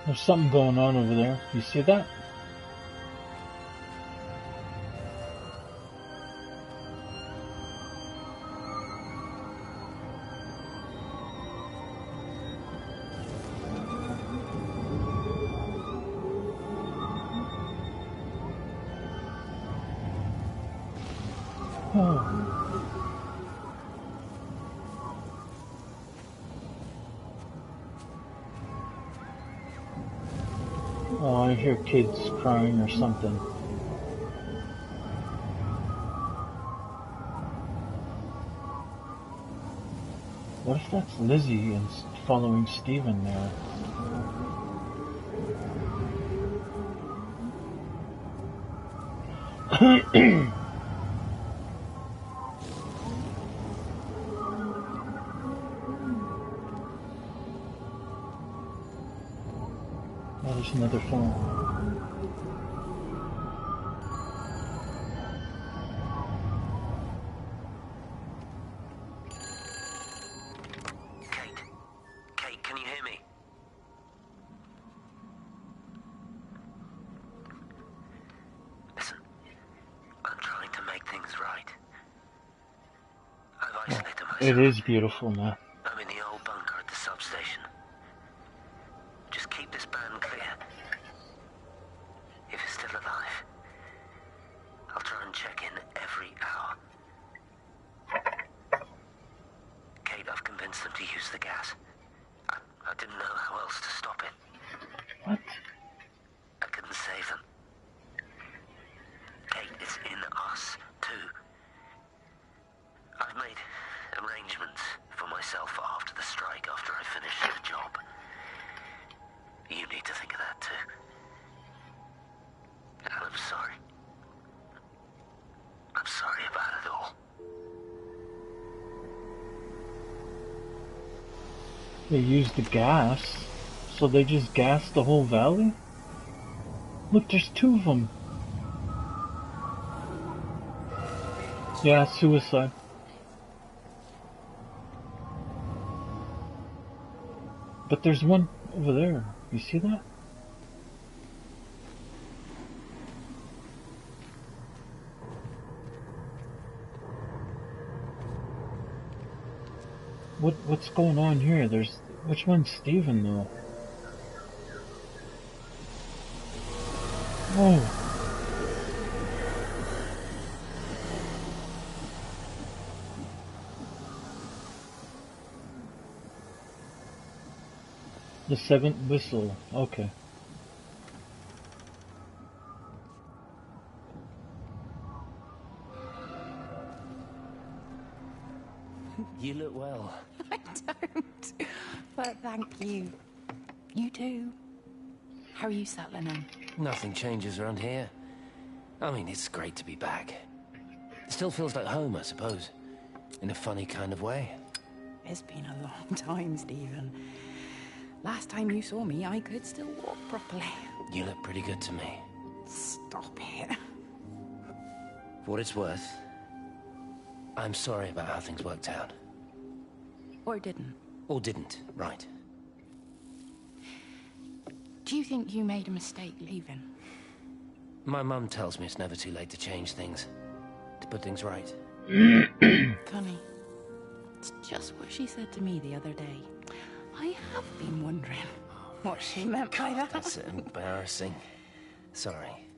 There's something going on over there. You see that? Oh, I hear kids crying or something. What if that's Lizzie and following Steven there? Oh, there's another phone. is right. I've isolated myself. It is beautiful now. I'm in the old bunker at the substation. Just keep this band clear. If it's still alive, I'll try and check in every hour. Kate, I've convinced them to use the gas. I didn't know how else to stop it. What? I couldn't save them. Kate, it's in us, too. I've made arrangements for myself after the strike, after I finish the job. You need to think of that, too. And I'm sorry. I'm sorry about it all. They used the gas, so they just gassed the whole valley? Look, there's 2 of them. Yeah, suicide. But there's one over there. You see that? What's going on here? There's which one's Steven though? Oh. The 7th whistle. Okay. You look well. I don't. But thank you. You too. How are you settling in? Nothing changes around here. I mean, it's great to be back. It still feels like home, I suppose. In a funny kind of way. It's been a long time, Stephen. Last time you saw me, I could still walk properly. You look pretty good to me. Stop it. For what it's worth, I'm sorry about how things worked out. Or didn't. Or didn't, right. Do you think you made a mistake leaving? My mum tells me it's never too late to change things. To put things right. Funny. It's just what she said to me the other day. I have been wondering what she meant by that. That's embarrassing. Sorry.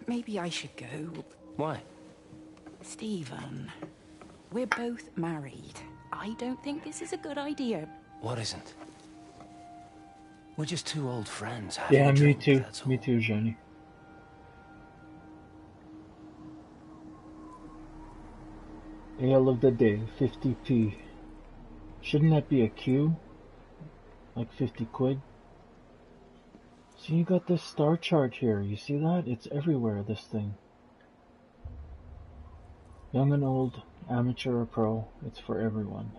Maybe I should go. Why? Stephen, we're both married. I don't think this is a good idea. What isn't? We're just 2 old friends. Yeah, me too. Me too, Johnny. Ale of the day, 50p. Shouldn't that be a Q? Like 50 quid? So you got this star chart here. You see that? It's everywhere, this thing. Young and old, amateur or pro, it's for everyone.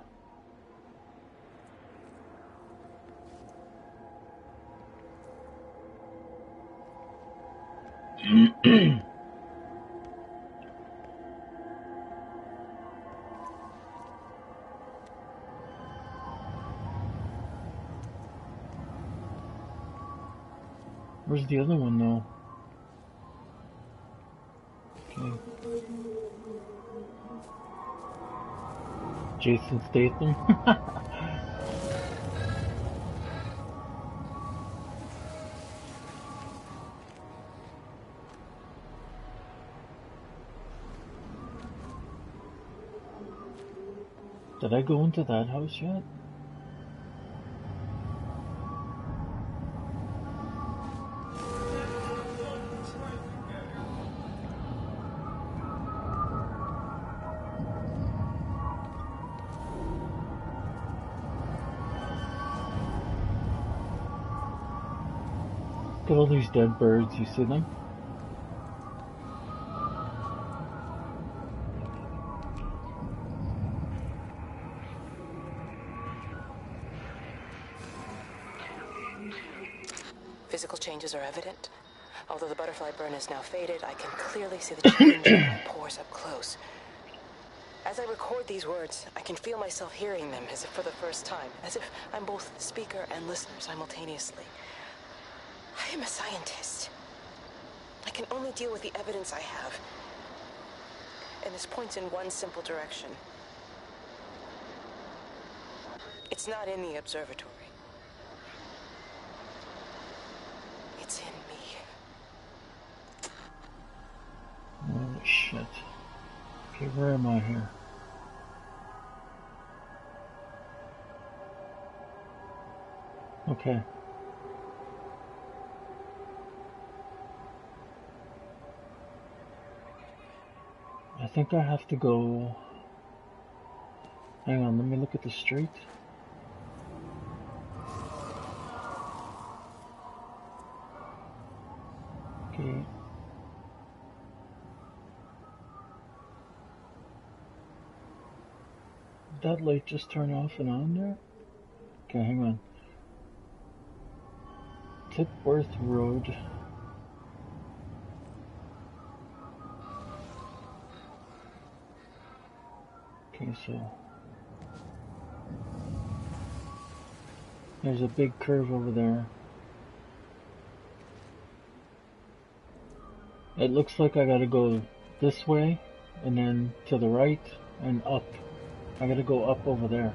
Where's the other one though? Okay. Jason Statham. Did I go into that house yet? Look at all these dead birds, you see them? Physical changes are evident. Although the butterfly burn is now faded, I can clearly see the change in my pores up close. As I record these words, I can feel myself hearing them as if for the first time, as if I'm both speaker and listener simultaneously. I am a scientist. I can only deal with the evidence I have. and this points in one simple direction. It's not in the observatory. It's in me. Oh, shit. Okay, where am I here? Okay. I think I have to go... Hang on, let me look at the street. Okay. Did that light just turn off and on there? Okay, hang on. Tipworth Road. Okay, so there's a big curve over there. It looks like I gotta go this way, and then to the right, and up. I gotta go up over there.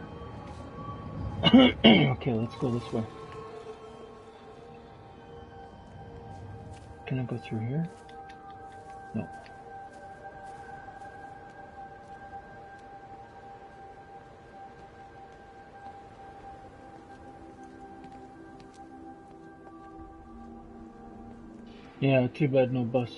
Okay, let's go this way. Can I go through here? No. Yeah, too bad no bus.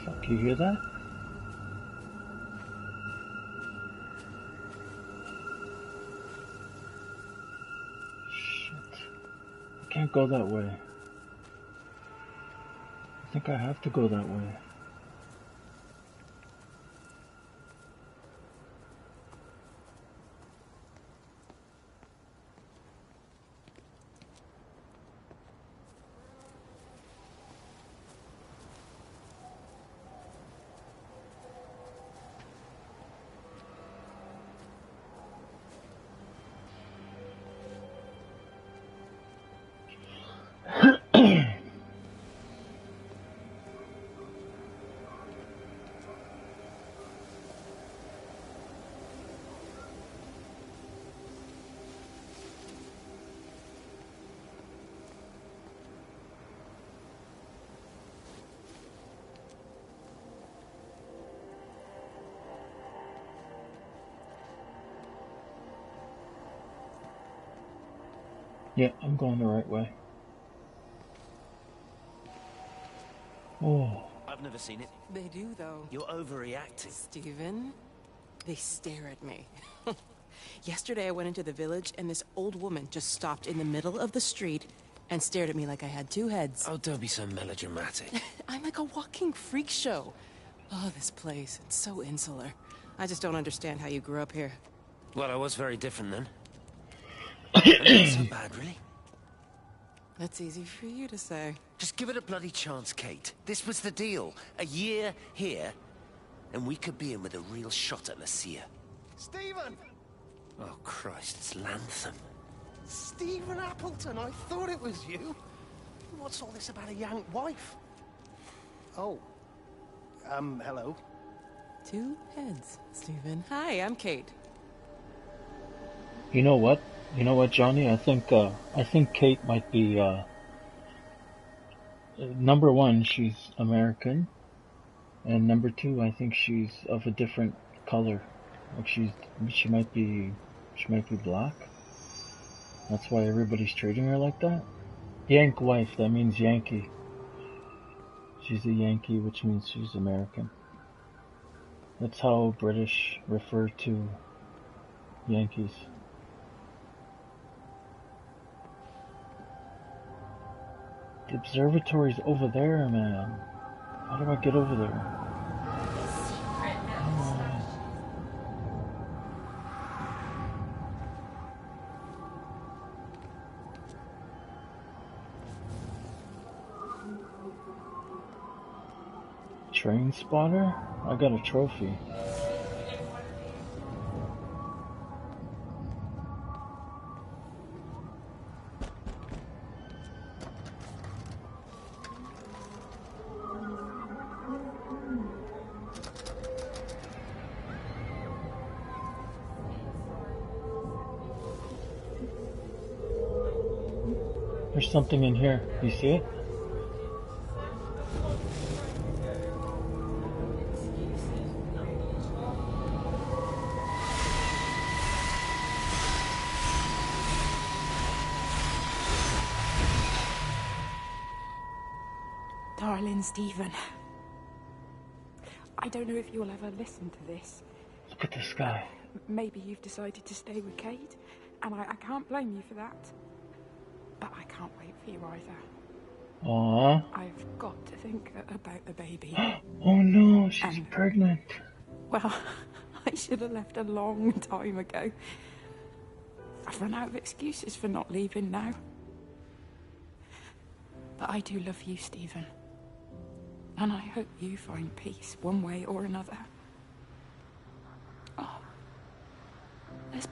Fuck, you hear that? Shit. I can't go that way. I think I have to go that way. Yeah, I'm going the right way. Oh. I've never seen it. They do, though. You're overreacting. Stephen, they stare at me. Yesterday I went into the village and this old woman just stopped in the middle of the street and stared at me like I had two heads. Oh, don't be so melodramatic. I'm like a walking freak show. Oh, this place, it's so insular. I just don't understand how you grew up here. Well, I was very different then. Not so bad, really. That's easy for you to say. Just give it a bloody chance, Kate. This was the deal. A year here, and we could be in with a real shot at Lucia. Stephen! Oh, Christ, it's Lantham. Stephen Appleton, I thought it was you. What's all this about a young wife? Oh. Hello. Two heads, Stephen. Hi, I'm Kate. You know what? You know what, Johnny? I think Kate might be, number one, she's American, and number two, I think she's of a different color. Like she might be black. That's why everybody's treating her like that. Yank wife, that means Yankee. She's a Yankee, which means she's American. That's how British refer to Yankees. The observatory's over there, man. How do I get over there? Train spotter? I got a trophy. There's something in here. You see it? Darling Stephen, I don't know if you'll ever listen to this. Look at the sky. Maybe you've decided to stay with Kate, and I can't blame you for that. But I can't wait for you either. Aww. I've got to think about the baby. Oh no, she's pregnant. Well, I should have left a long time ago. I've run out of excuses for not leaving now. But I do love you, Stephen. And I hope you find peace one way or another. Oh, let's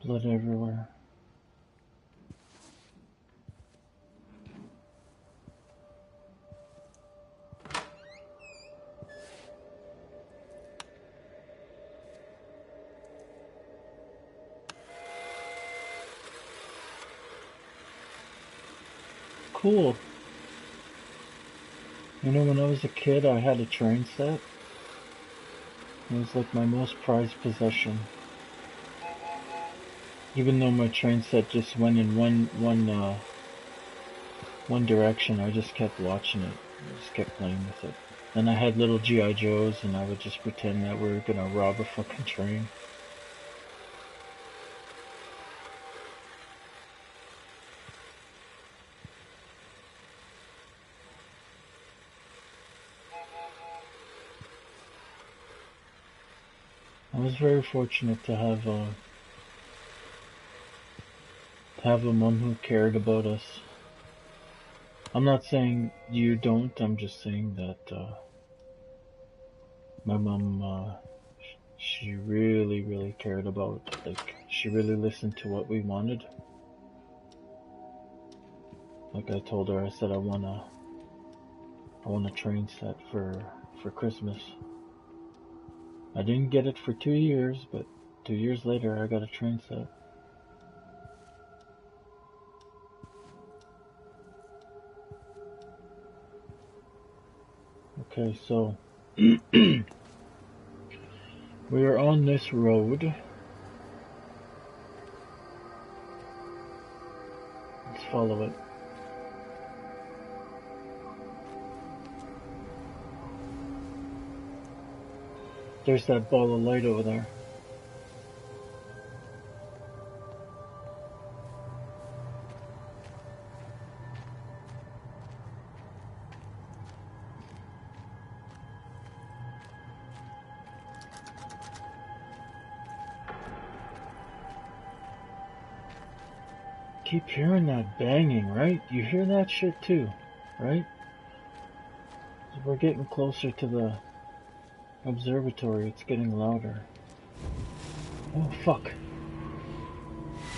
Blood everywhere. Cool. You know, when I was a kid, I had a train set. It was like my most prized possession. Even though my train set just went in one direction, I just kept watching it. I just kept playing with it. And I had little G.I. Joes, and I would just pretend that we were gonna rob a fucking train. I was very fortunate to have a mom who cared about us. I'm not saying you don't, I'm just saying that my mom, she really, really cared about, like, she really listened to what we wanted. Like I told her, I said I want a train set for Christmas. I didn't get it for 2 years, but 2 years later I got a train set. Okay, so we are on this road. Let's follow it. There's that ball of light over there. Keep hearing that banging, right? You hear that shit too, right? As we're getting closer to the observatory, it's getting louder. Oh, fuck.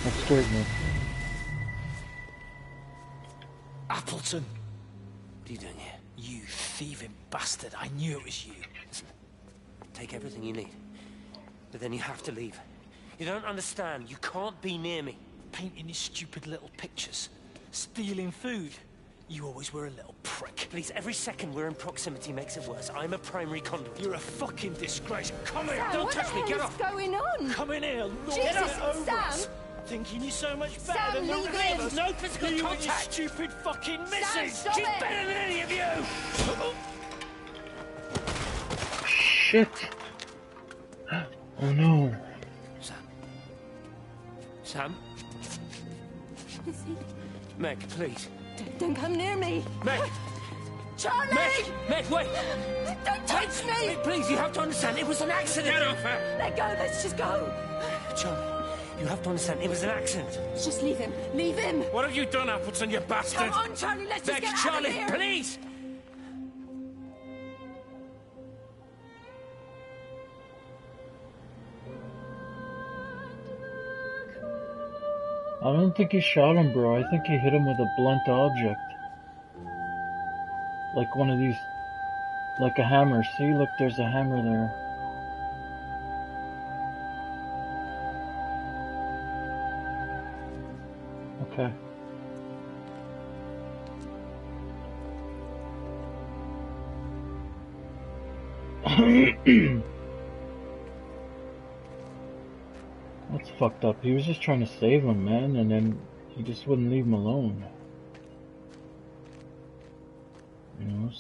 That scared me. Appleton! What are you doing here? You thieving bastard. I knew it was you. Listen, take everything you need. But then you have to leave. You don't understand. You can't be near me. Painting your stupid little pictures. Stealing food. You always were a little prick. Please, every second we're in proximity makes it worse. I'm a primary conduit. You're a fucking disgrace. Come here! Sam, Don't touch me! Get off! What's going on? Come in here! Lord, Jesus, get over Sam! us. Thinking you're so much better Sam, than the leave rest him. of us. No physical you contact. And your stupid fucking missus. stop She's it. better than any of you. Shit! Oh no. Sam? Lizzie, Meg, please. don't come near me. Meg! Charlie! Meg, wait! Don't touch me! Meg, please, you have to understand, it was an accident! Get off her! Let go, let's just go. Charlie, you have to understand, it was an accident. Just leave him. Leave him. What have you done, Appleton, you bastard? Come on, Charlie, let's just Meg, get Charlie, out of here. please! I don't think he shot him, bro. I think he hit him with a blunt object. Like one of these, like a hammer. See, look, there's a hammer there. Okay. That's fucked up. He was just trying to save him, man, and then he just wouldn't leave him alone. You know,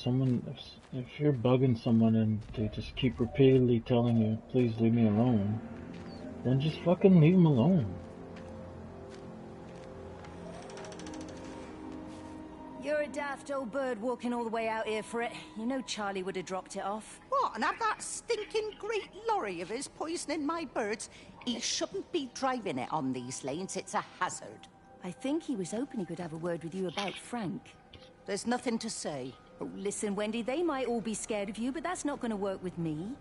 if you're bugging someone and they just keep repeatedly telling you, please leave me alone, then just fucking leave them alone. You're a daft old bird walking all the way out here for it. You know Charlie would have dropped it off. What, and have that stinking great lorry of his poisoning my birds? He shouldn't be driving it on these lanes. It's a hazard. I think he was hoping he could have a word with you about Frank. There's nothing to say. Oh, listen, Wendy, they might all be scared of you, but that's not going to work with me.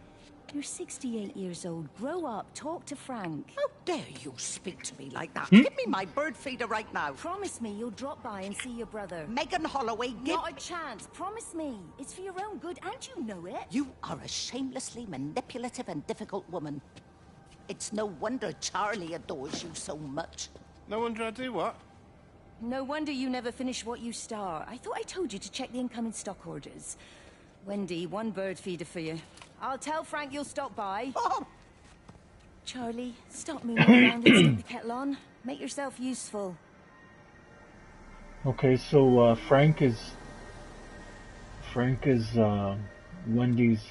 You're 68 years old. Grow up. Talk to Frank. How dare you speak to me like that? Give me my bird feeder right now. Promise me you'll drop by and see your brother. Megan Holloway, give... Not a chance. Promise me. It's for your own good, and you know it. You are a shamelessly manipulative and difficult woman. It's no wonder Charlie adores you so much. No wonder I do what? No wonder you never finish what you start. I thought I told you to check the incoming stock orders. Wendy, one bird feeder for you. I'll tell Frank you'll stop by. Oh. Charlie, stop moving around and stick the kettle on. Make yourself useful. Okay, so Frank is Wendy's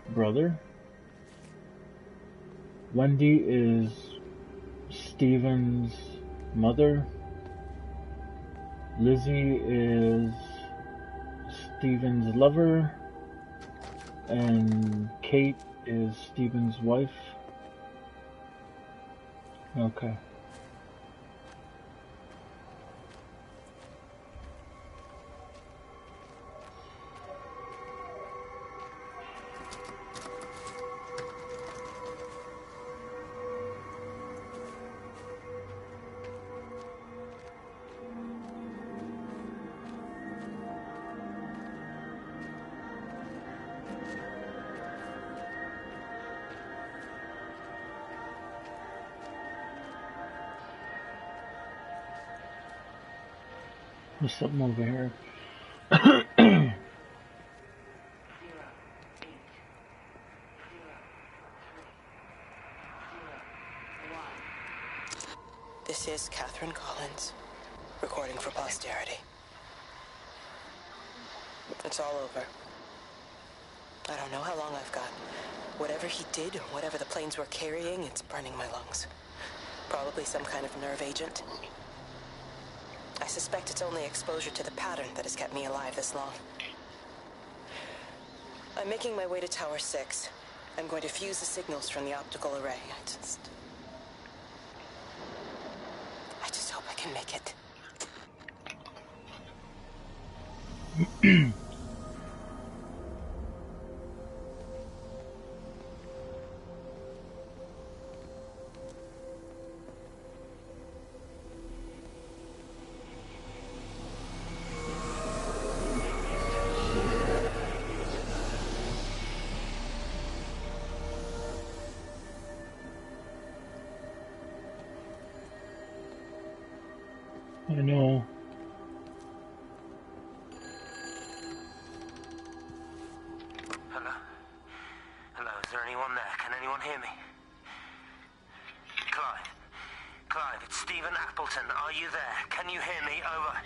brother. Wendy is Stephen's mother. Lizzie is Stephen's lover. And Kate is Stephen's wife. Okay. There's something over here. This is Catherine Collins, recording for posterity. It's all over. I don't know how long I've got. Whatever he did, or whatever the planes were carrying, it's burning my lungs. Probably some kind of nerve agent. I suspect it's only exposure to the pattern that has kept me alive this long. I'm making my way to Tower 6. I'm going to fuse the signals from the optical array. I just hope I can make it. I know. Hello? Hello, is there anyone there? Can anyone hear me? Clive? Clive, it's Stephen Appleton. Are you there? Can you hear me? Over.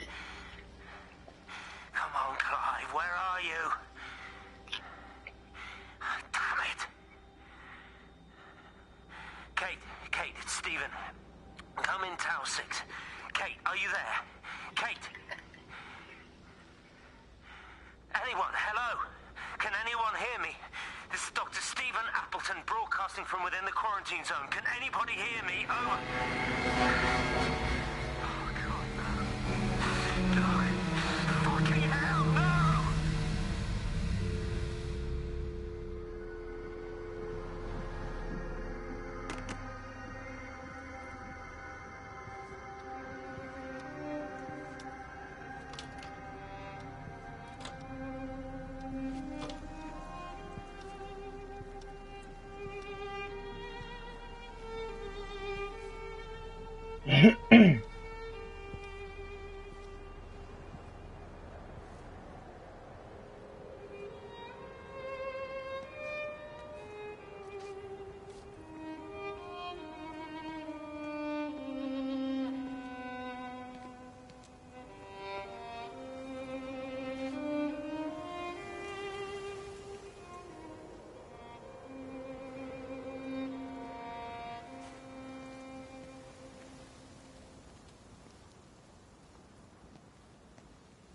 Come on, Clive, where are you? Damn it. Kate, it's Stephen. Come in Tower 6. Kate, are you there? Kate? Anyone? Hello? Can anyone hear me? This is Dr. Stephen Appleton broadcasting from within the quarantine zone. Can anybody hear me? Over. Oh, God, no. No. Fucking hell, no!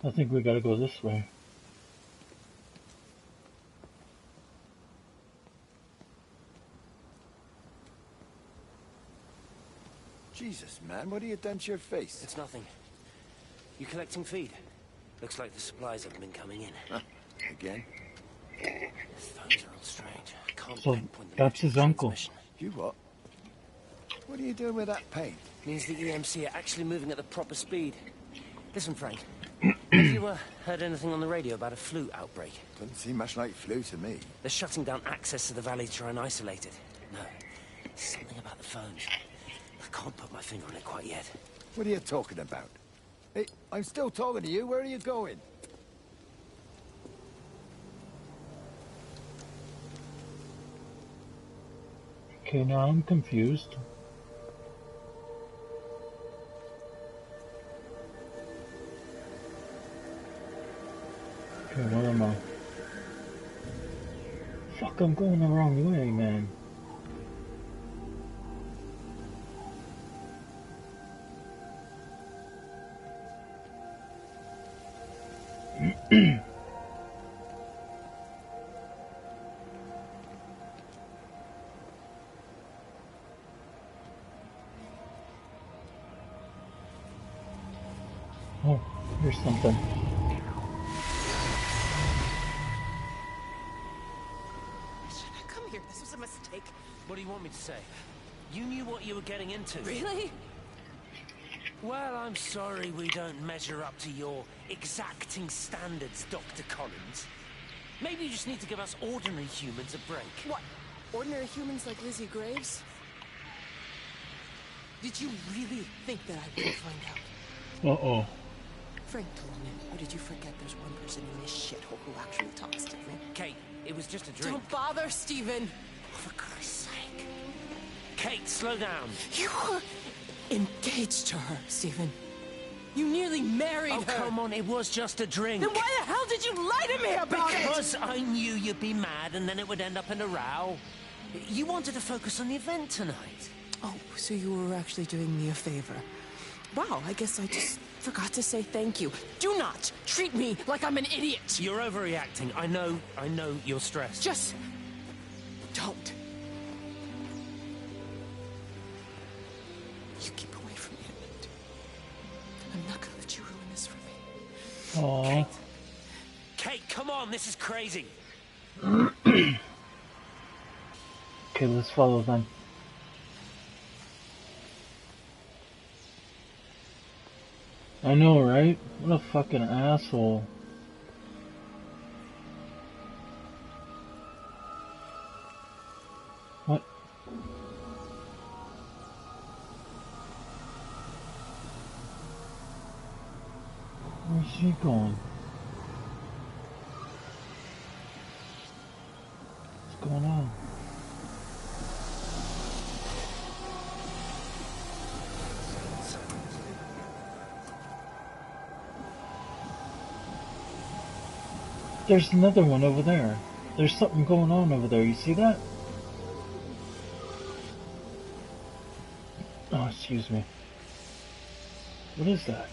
I think we gotta go this way. Jesus, man, what have you done to your face? It's nothing. You collecting feed? Looks like the supplies haven't been coming in. Huh. Again? These phones are all strange. I can't So that's his uncle. You what? What are you doing with that paint? Means the EMC are actually moving at the proper speed. Listen, Frank. Have you heard anything on the radio about a flu outbreak? Doesn't seem much like flu to me. They're shutting down access to the valley to try and isolate it. No, something about the phones. I can't put my finger on it quite yet. What are you talking about? Hey, I'm still talking to you. Where are you going? Okay, now I'm confused. Okay, where am I? Fuck, I'm going the wrong way, man. Oh, here's something. Come here, this was a mistake. What do you want me to say? You knew what you were getting into. Really? Well, I'm sorry we don't measure up to your exacting standards, Dr. Collins. Maybe you just need to give us ordinary humans a break. What? Ordinary humans like Lizzie Graves? Did you really think that I would find out? Uh-oh. Frank told me. Or did you forget there's one person in this shithole who actually talks to me? Kate, it was just a drink. Don't bother, Stephen! For Christ's sake. Kate, slow down. You were engaged to her, Stephen. You nearly married her. Oh, come on, it was just a drink. Then why the hell did you lie to me about it? Because I knew you'd be mad and then it would end up in a row. You wanted to focus on the event tonight. Oh, so you were actually doing me a favor. Wow, I guess I just forgot to say thank you. Do not treat me like I'm an idiot. You're overreacting. I know you're stressed. Just don't. You keep away from me, Edmund. I'm not gonna let you ruin this for me. Aww. Kate, come on, this is crazy. Okay, let's follow them. I know, right? What a fucking asshole. What? Where's she going? What's going on? There's another one over there. There's something going on over there. You see that? Oh, excuse me. What is that?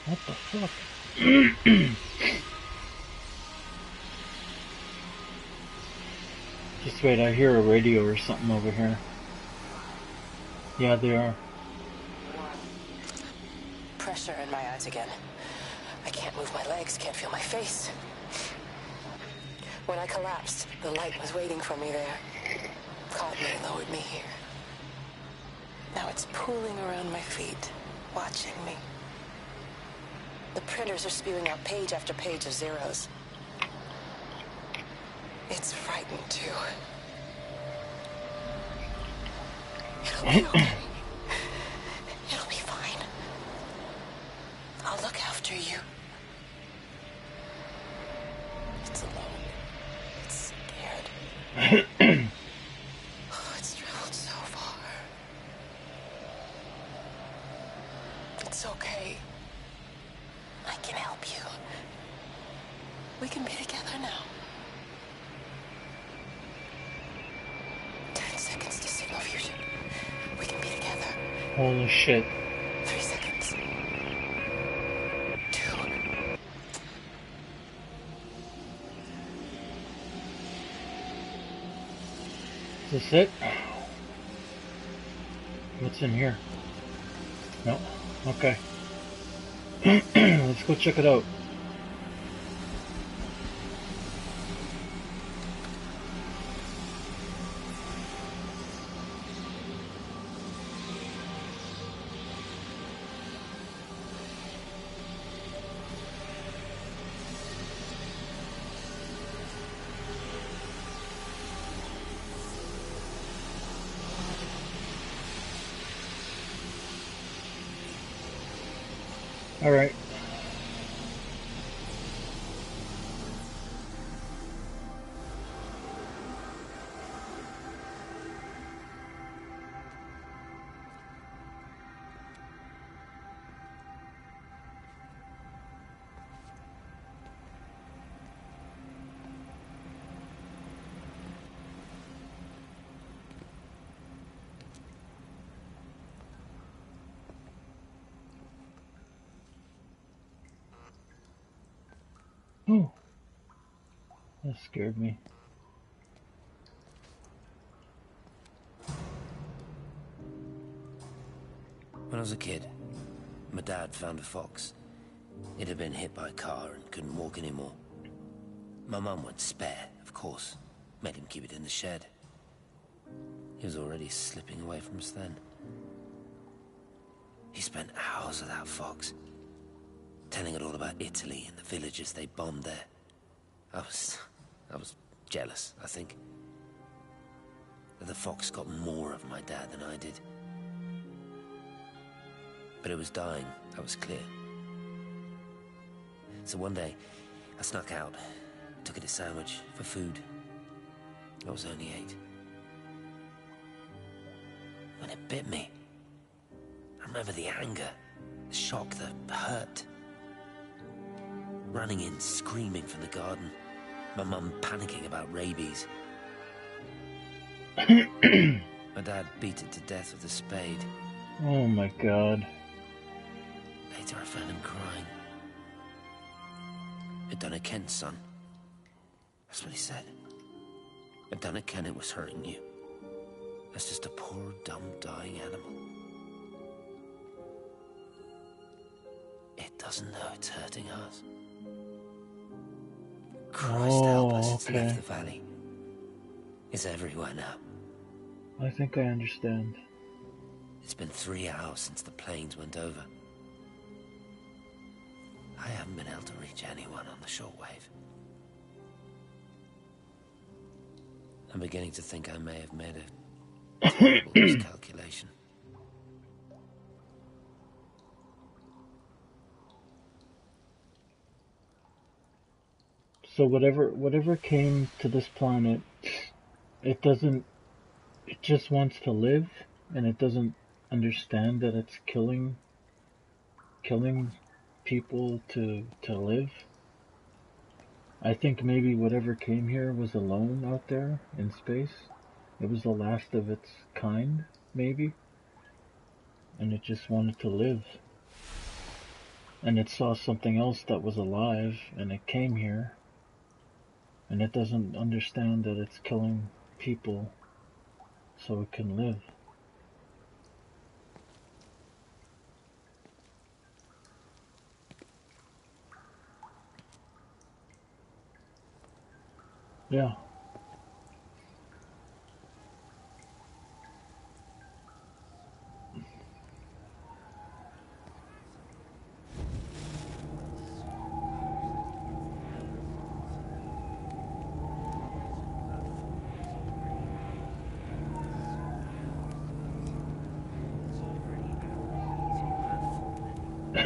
What the fuck? Just wait, I hear a radio or something over here. Yeah, they are. Pressure in my eyes again. I can't move my legs, can't feel my face. When I collapsed, the light was waiting for me there. Caught me, lowered me here. Now it's pooling around my feet, watching me. The printers are spewing out page after page of zeros. It's frightened, too. It'll be okay. It'll be fine. I'll look after you. It's alone. It's scared. Oh, it's traveled so far. It's okay. I can help you. We can be together now. 10 seconds to signal fusion. We can be together. Holy shit. 3 seconds. 2. Is this it? What's in here? No? Okay. Let's go check it out. All right. Oh, that scared me. When I was a kid, my dad found a fox. It had been hit by a car and couldn't walk anymore. My mum went spare, of course. Made him keep it in the shed. He was already slipping away from us then. He spent hours with that fox, telling it all about Italy and the villages they bombed there. I was jealous, I think. That the fox got more of my dad than I did. But it was dying, that was clear. So one day, I snuck out, took it a sandwich for food. I was only 8. When it bit me, I remember the anger, the shock, the hurt. Running in, screaming from the garden. My mum panicking about rabies. My dad beat it to death with a spade. Oh my God. Later I found him crying. I'd done it, Ken, son. That's what he said. I'd done it, Ken, it was hurting you. That's just a poor, dumb, dying animal. It doesn't know it's hurting us. Christ help us, it's left the valley. It's everywhere now. I think I understand. It's been 3 hours since the planes went over. I haven't been able to reach anyone on the shortwave. I'm beginning to think I may have made a terrible miscalculation. So whatever came to this planet, it just wants to live, and it doesn't understand that it's killing people to live. I think maybe whatever came here was alone out there in space. It was the last of its kind, maybe. And it just wanted to live. And it saw something else that was alive, and it came here. And it doesn't understand that it's killing people so it can live. Yeah.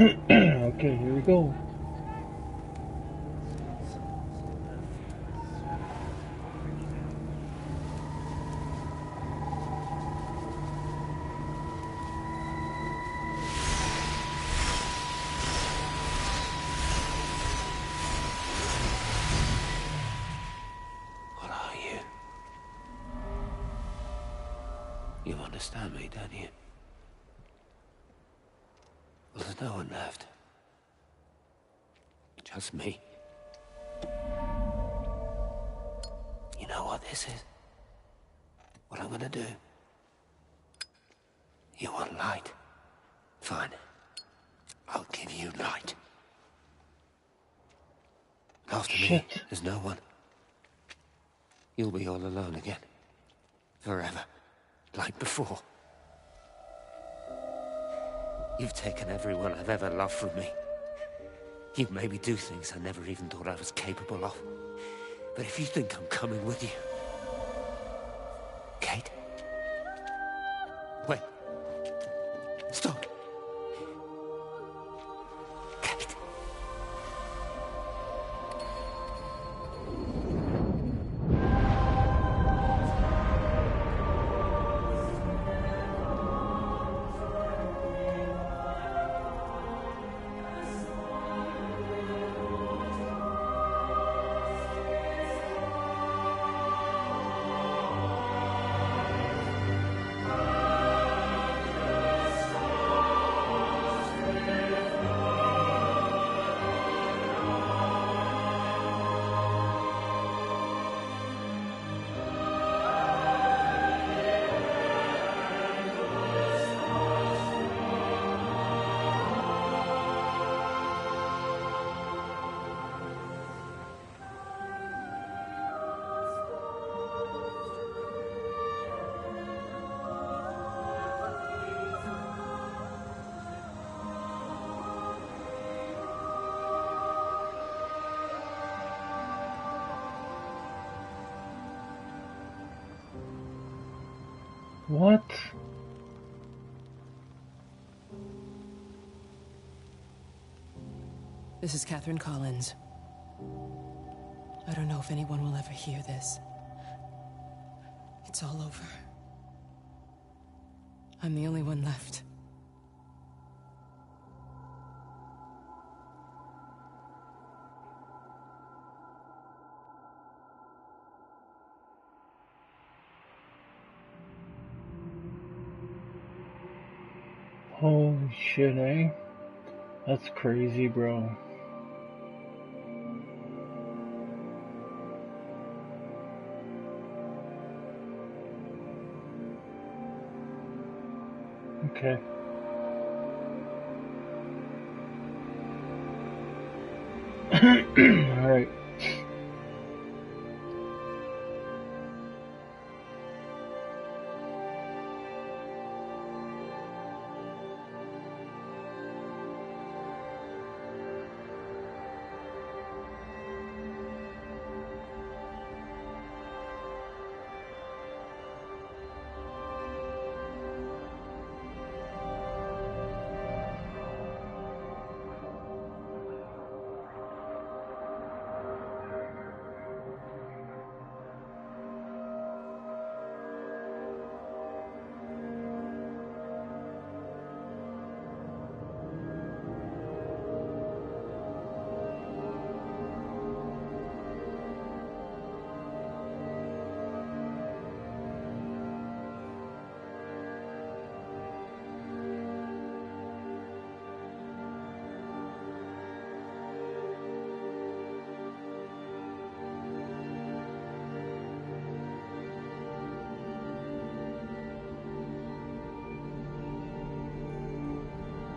Okay, here we go. What are you? You understand me, don't you? Well, there's no one left. Just me. You know what this is? what I'm gonna do. You want light? Fine. I'll give you light. After me, there's no one. You'll be all alone again. Forever. Like before. You've taken everyone I've ever loved from me. You've made me do things I never even thought I was capable of. But if you think I'm coming with you... Kate? Wait. Stop. Kate. What? This is Catherine Collins. I don't know if anyone will ever hear this. It's all over. I'm the only one left. Holy shit, eh? That's crazy, bro. Okay. Alright.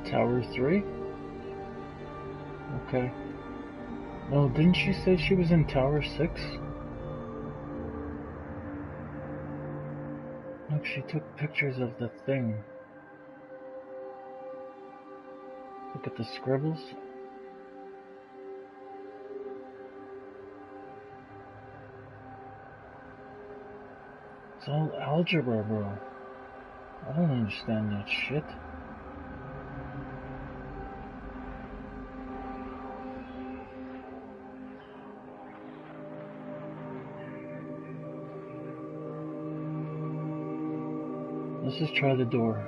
Tower 3? Okay. No, didn't she say she was in Tower 6? Look, she took pictures of the thing. Look at the scribbles. It's all algebra, bro. I don't understand that shit. Let's just try the door.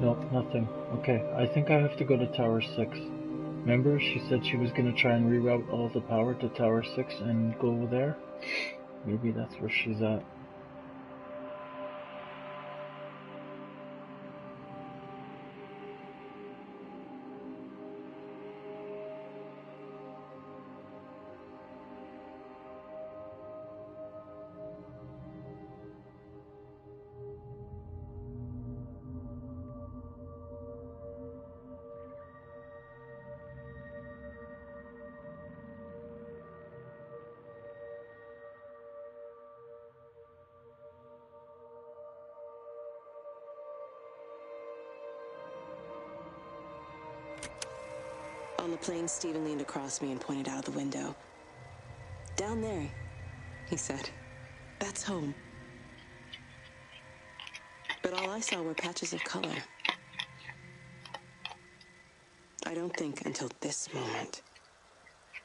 Nope, nothing. Okay, I think I have to go to Tower 6. Remember, she said she was gonna try and reroute all the power to Tower 6 and go over there? Maybe that's where she's at. On the plane, Stephen leaned across me and pointed out of the window. Down there, he said. That's home. But all I saw were patches of color. I don't think until this moment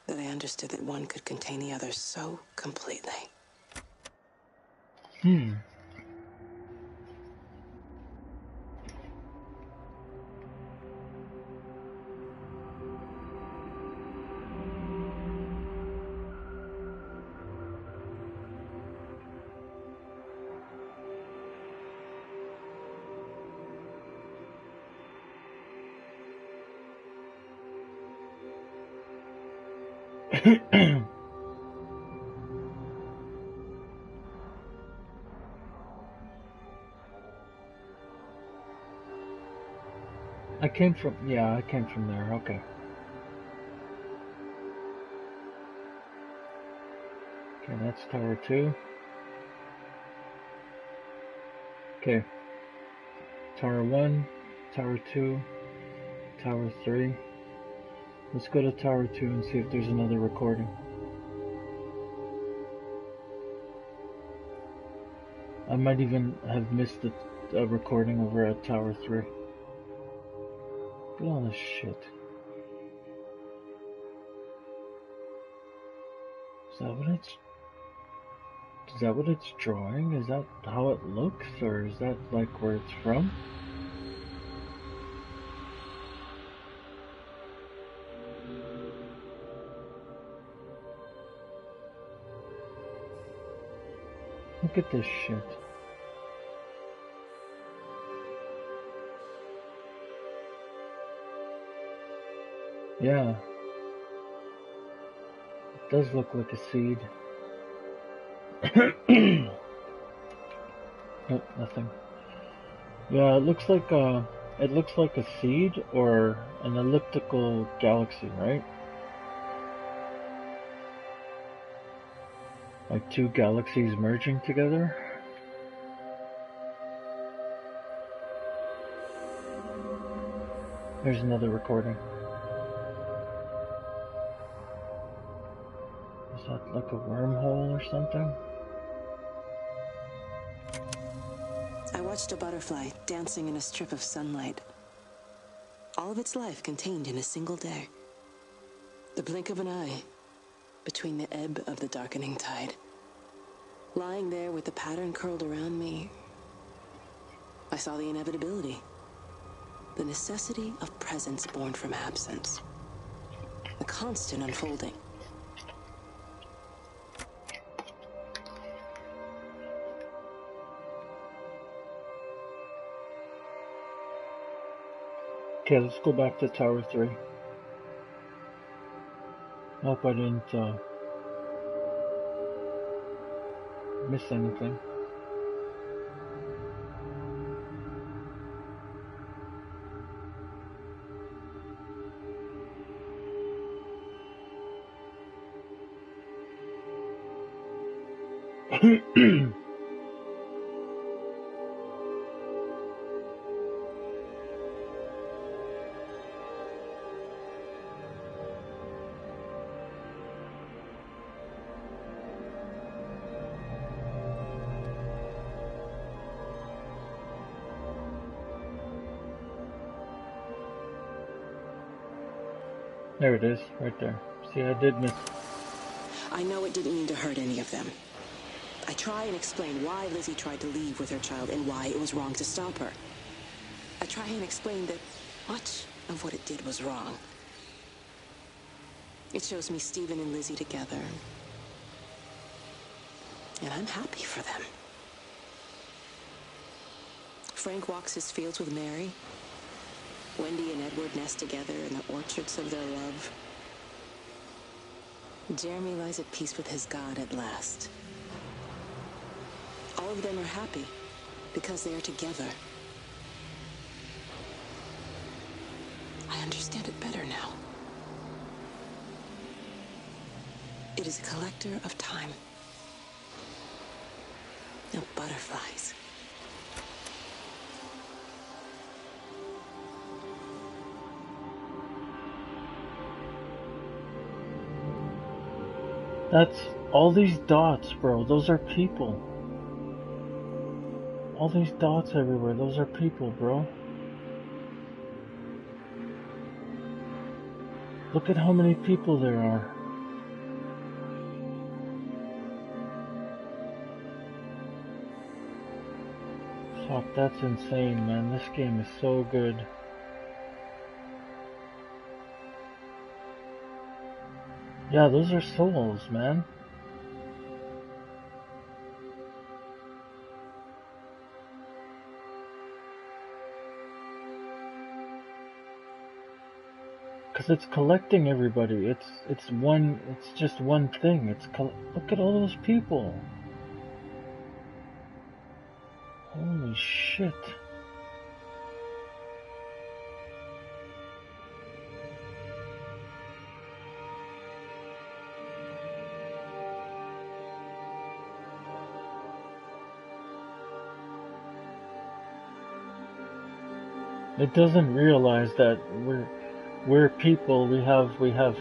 that I understood that one could contain the other so completely. I came from there, okay. Okay, that's Tower 2. Okay. Tower 1, Tower 2, Tower 3. Let's go to Tower 2 and see if there's another recording. I might even have missed a recording over at Tower 3. Look at all this shit. Is that what it's drawing? Is that how it looks? Or is that like where it's from? Look at this shit. Yeah. It does look like a seed. Nope, nothing. Yeah, it looks like a seed or an elliptical galaxy, right? Like two galaxies merging together. There's another recording. Is that like a wormhole or something? I watched a butterfly dancing in a strip of sunlight. All of its life contained in a single day. The blink of an eye between the ebb of the darkening tide. Lying there with the pattern curled around me, I saw the inevitability. The necessity of presence born from absence. The constant unfolding. Okay, let's go back to Tower 3. I hope I didn't miss anything. There it is, right there. See, I did miss. I know it didn't mean to hurt any of them. I try and explain why Lizzie tried to leave with her child and why it was wrong to stop her. I try and explain that much of what it did was wrong. It shows me Stephen and Lizzie together. And I'm happy for them. Frank walks his fields with Mary. Wendy and Edward nest together in the orchards of their love. Jeremy lies at peace with his God at last. All of them are happy because they are together. I understand it better now. It is a collector of time. No butterflies. That's all these dots, bro. Those are people. All these dots everywhere. Those are people, bro. Look at how many people there are. Fuck, that's insane, man. This game is so good. Yeah, those are souls, man. Cause it's collecting everybody. It's just one thing. Look at all those people. Holy shit. It doesn't realize that we're people, we have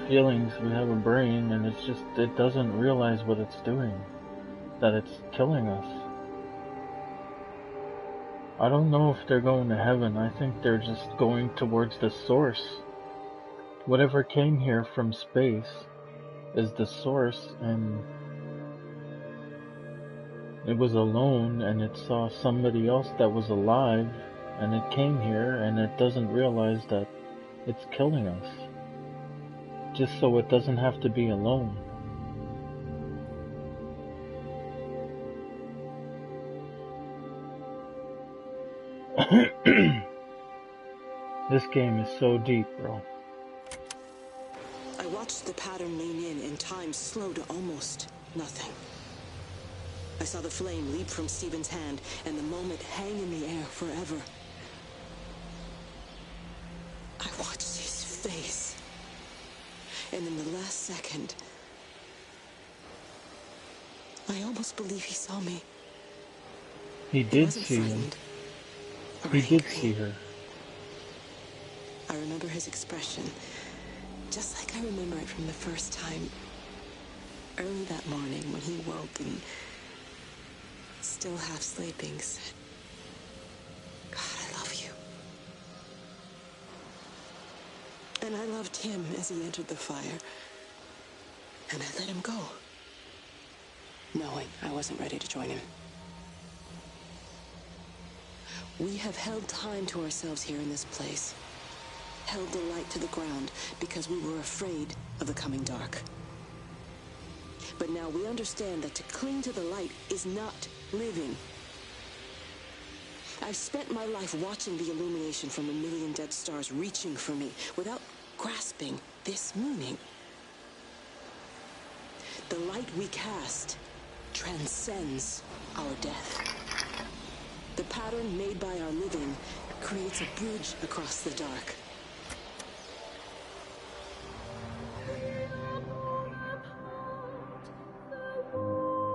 feelings, we have a brain, and it doesn't realize what it's doing. That it's killing us. I don't know if they're going to heaven. I think they're just going towards the source. Whatever came here from space is the source, and it was alone, and it saw somebody else that was alive, and it came here, and it doesn't realize that it's killing us. Just so it doesn't have to be alone. This game is so deep, bro. I watched the pattern lean in and time slow to almost nothing. I saw the flame leap from Stephen's hand and the moment hang in the air forever. I watched his face. And in the last second, I almost believe he saw me. He did see him. He did see her. I remember his expression, just like I remember it from the first time. Early that morning when he woke and, still half sleeping, said, "God, I love you." And I loved him as he entered the fire. And I let him go, knowing I wasn't ready to join him. We have held time to ourselves here in this place. Held the light to the ground because we were afraid of the coming dark. But now we understand that to cling to the light is not living. I've spent my life watching the illumination from a million dead stars reaching for me without grasping this meaning. The light we cast transcends our death. The pattern made by our living creates a bridge across the dark.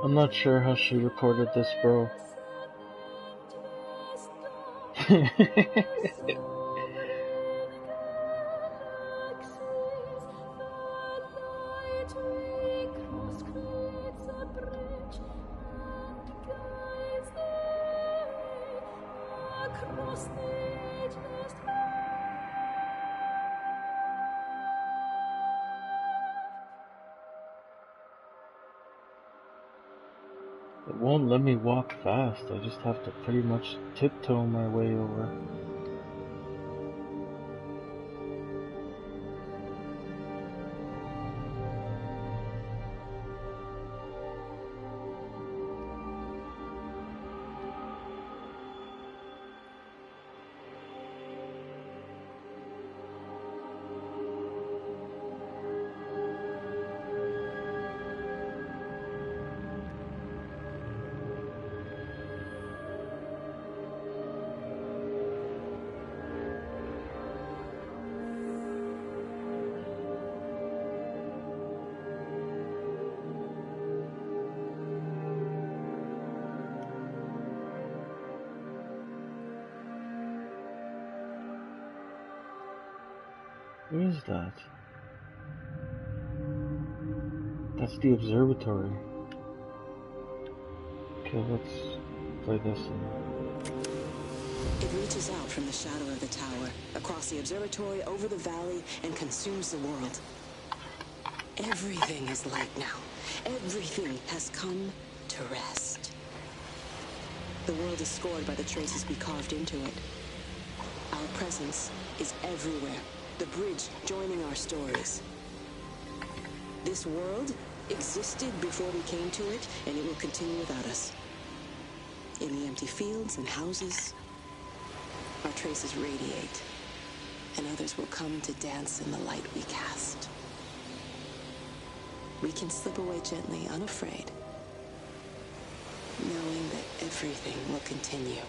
I'm not sure how she recorded this, bro. It won't let me walk fast. I just have to pretty much tiptoe my way over. Who is that? That's the observatory. Okay, let's play this. It reaches out from the shadow of the tower, across the observatory, over the valley, and consumes the world. Everything is light now. Everything has come to rest. The world is scored by the traces we carved into it. Our presence is everywhere, the bridge joining our stories. This world existed before we came to it, and it will continue without us. In the empty fields and houses, our traces radiate, and others will come to dance in the light we cast. We can slip away gently, unafraid, knowing that everything will continue.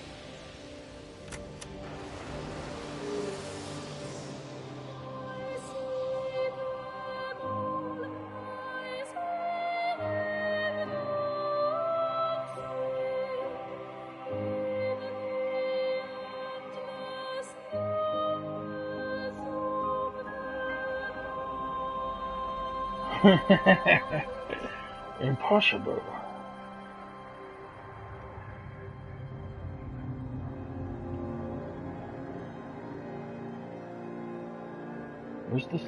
Impossible. Where's this?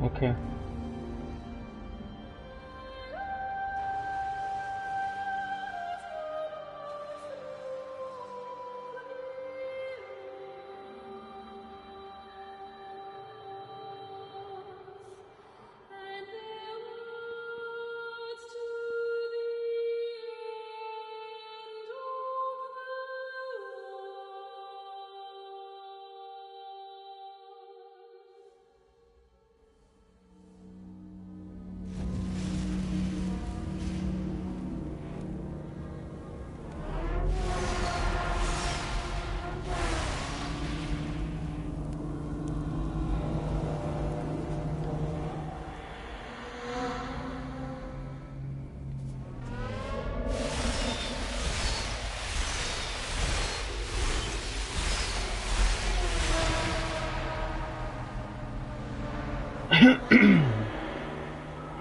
Okay.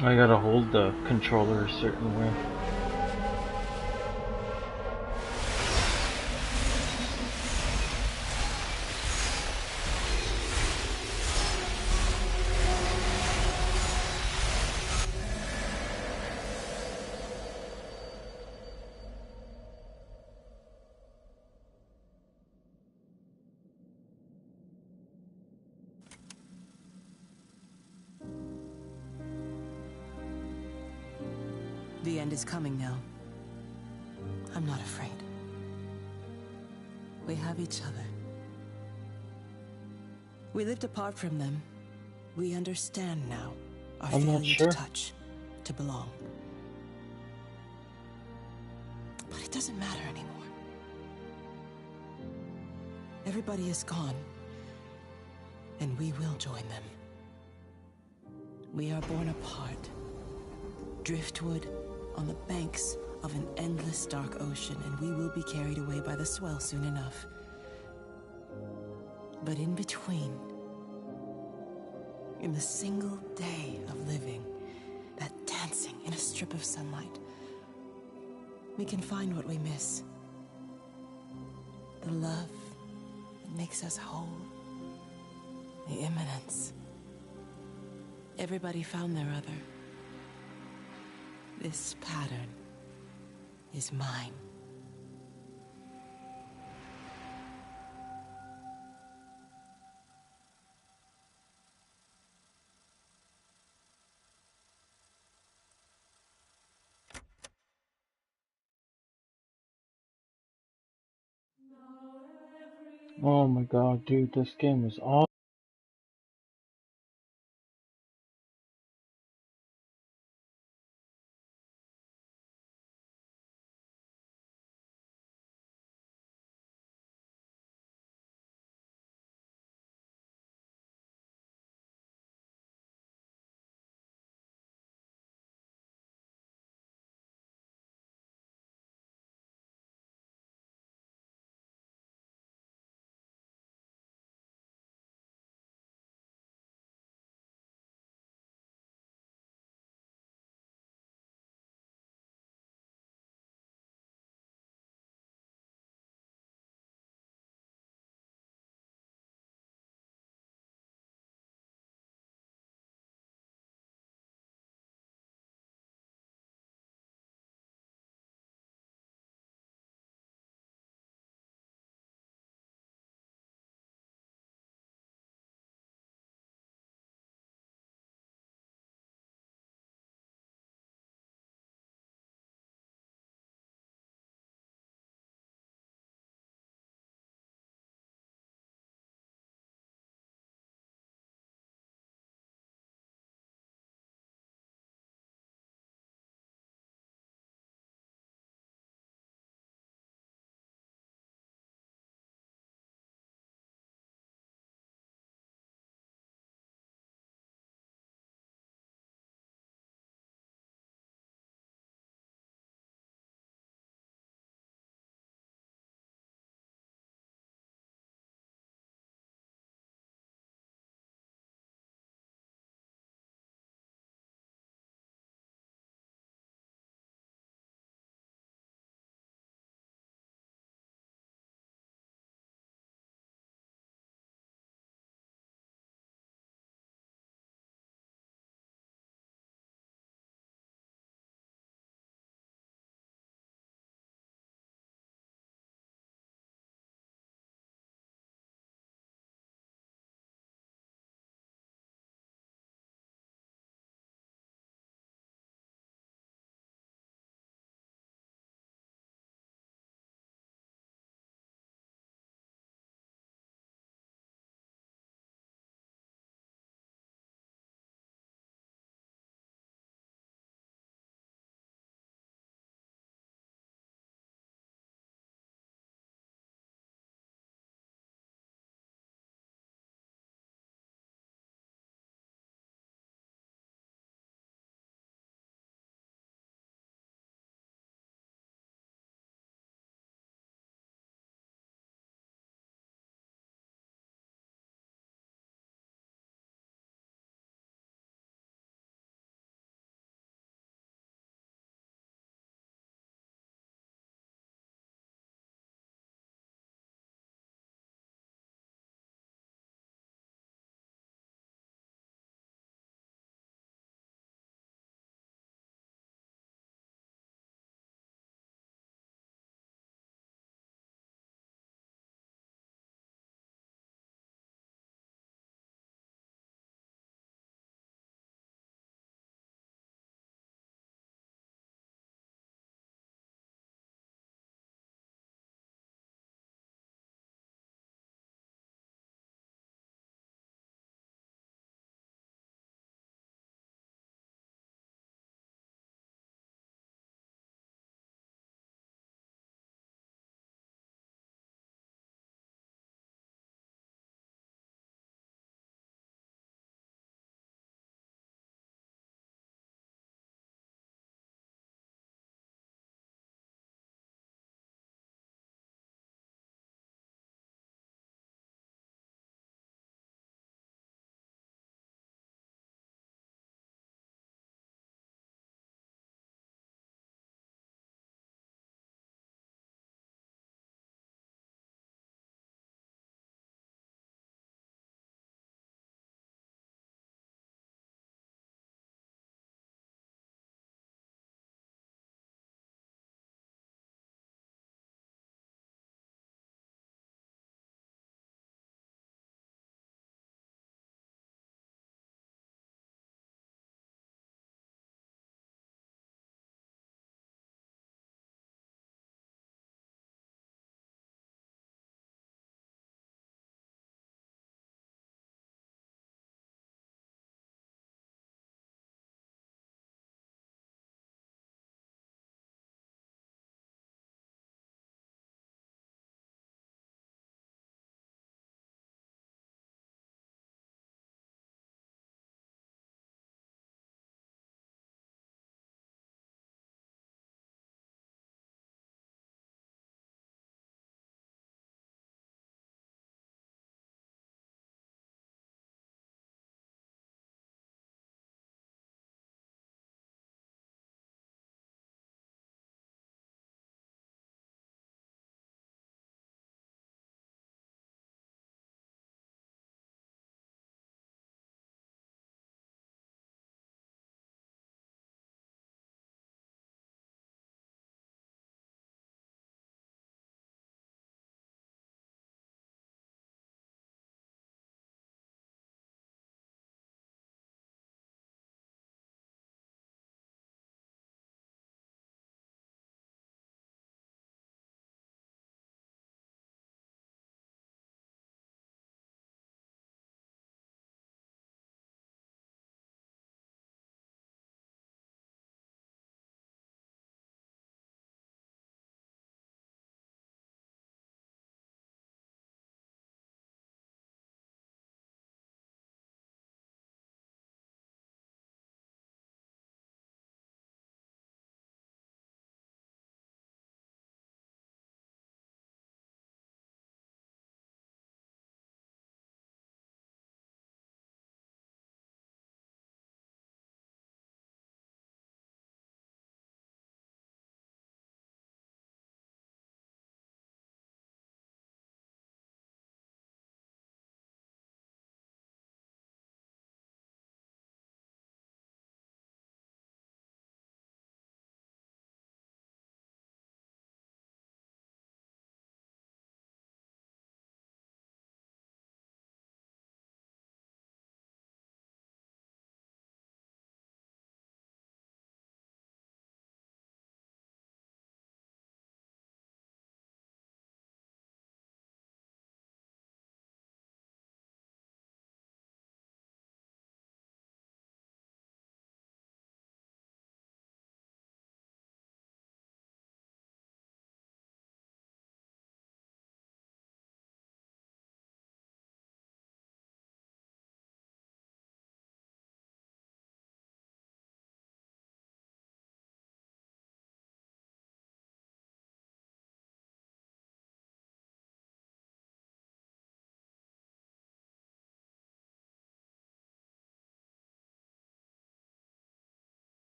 I gotta hold the controller a certain way. The end is coming now. I'm not afraid. We have each other. We lived apart from them. We understand now our I'm not failure sure. to touch, to belong. But it doesn't matter anymore. Everybody is gone, and we will join them. We are born apart, driftwood on the banks of an endless dark ocean, and we will be carried away by the swell soon enough. But in between, in the single day of living, that dancing in a strip of sunlight, we can find what we miss. The love that makes us whole. The imminence. Everybody found their other. This pattern is mine. Oh my god, dude, this game is awesome.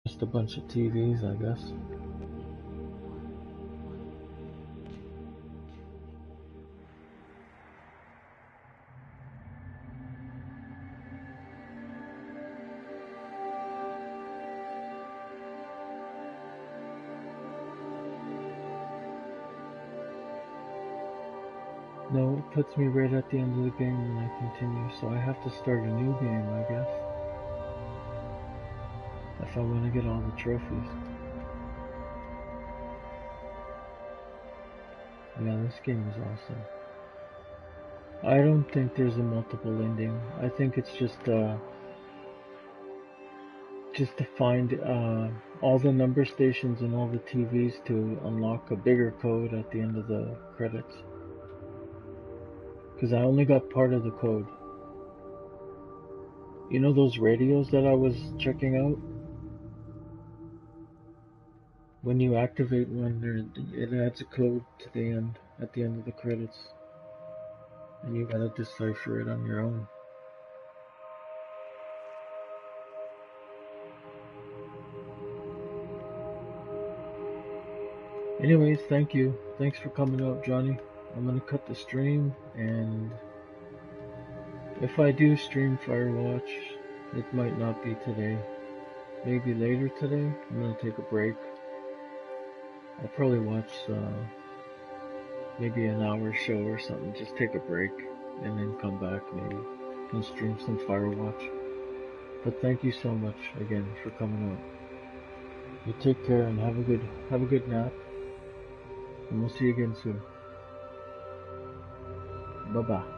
Just a bunch of TVs, I guess. No, it puts me right at the end of the game when I continue, so I have to start a new game, I guess. If I want to get all the trophies. Yeah, this game is awesome. I don't think there's a multiple ending. I think it's just to find all the number stations and all the TVs to unlock a bigger code at the end of the credits. Because I only got part of the code. You know those radios that I was checking out? When you activate one, it adds a code to the end, at the end of the credits. And you gotta decipher it on your own. Anyways, thank you. Thanks for coming out, Johnny. I'm gonna cut the stream, and if I do stream Firewatch, it might not be today. Maybe later today. I'm gonna take a break. I'll probably watch maybe an hour show or something. Just take a break and then come back maybe and stream some Firewatch. But thank you so much again for coming out. You take care and have a good nap. And we'll see you again soon. Bye bye.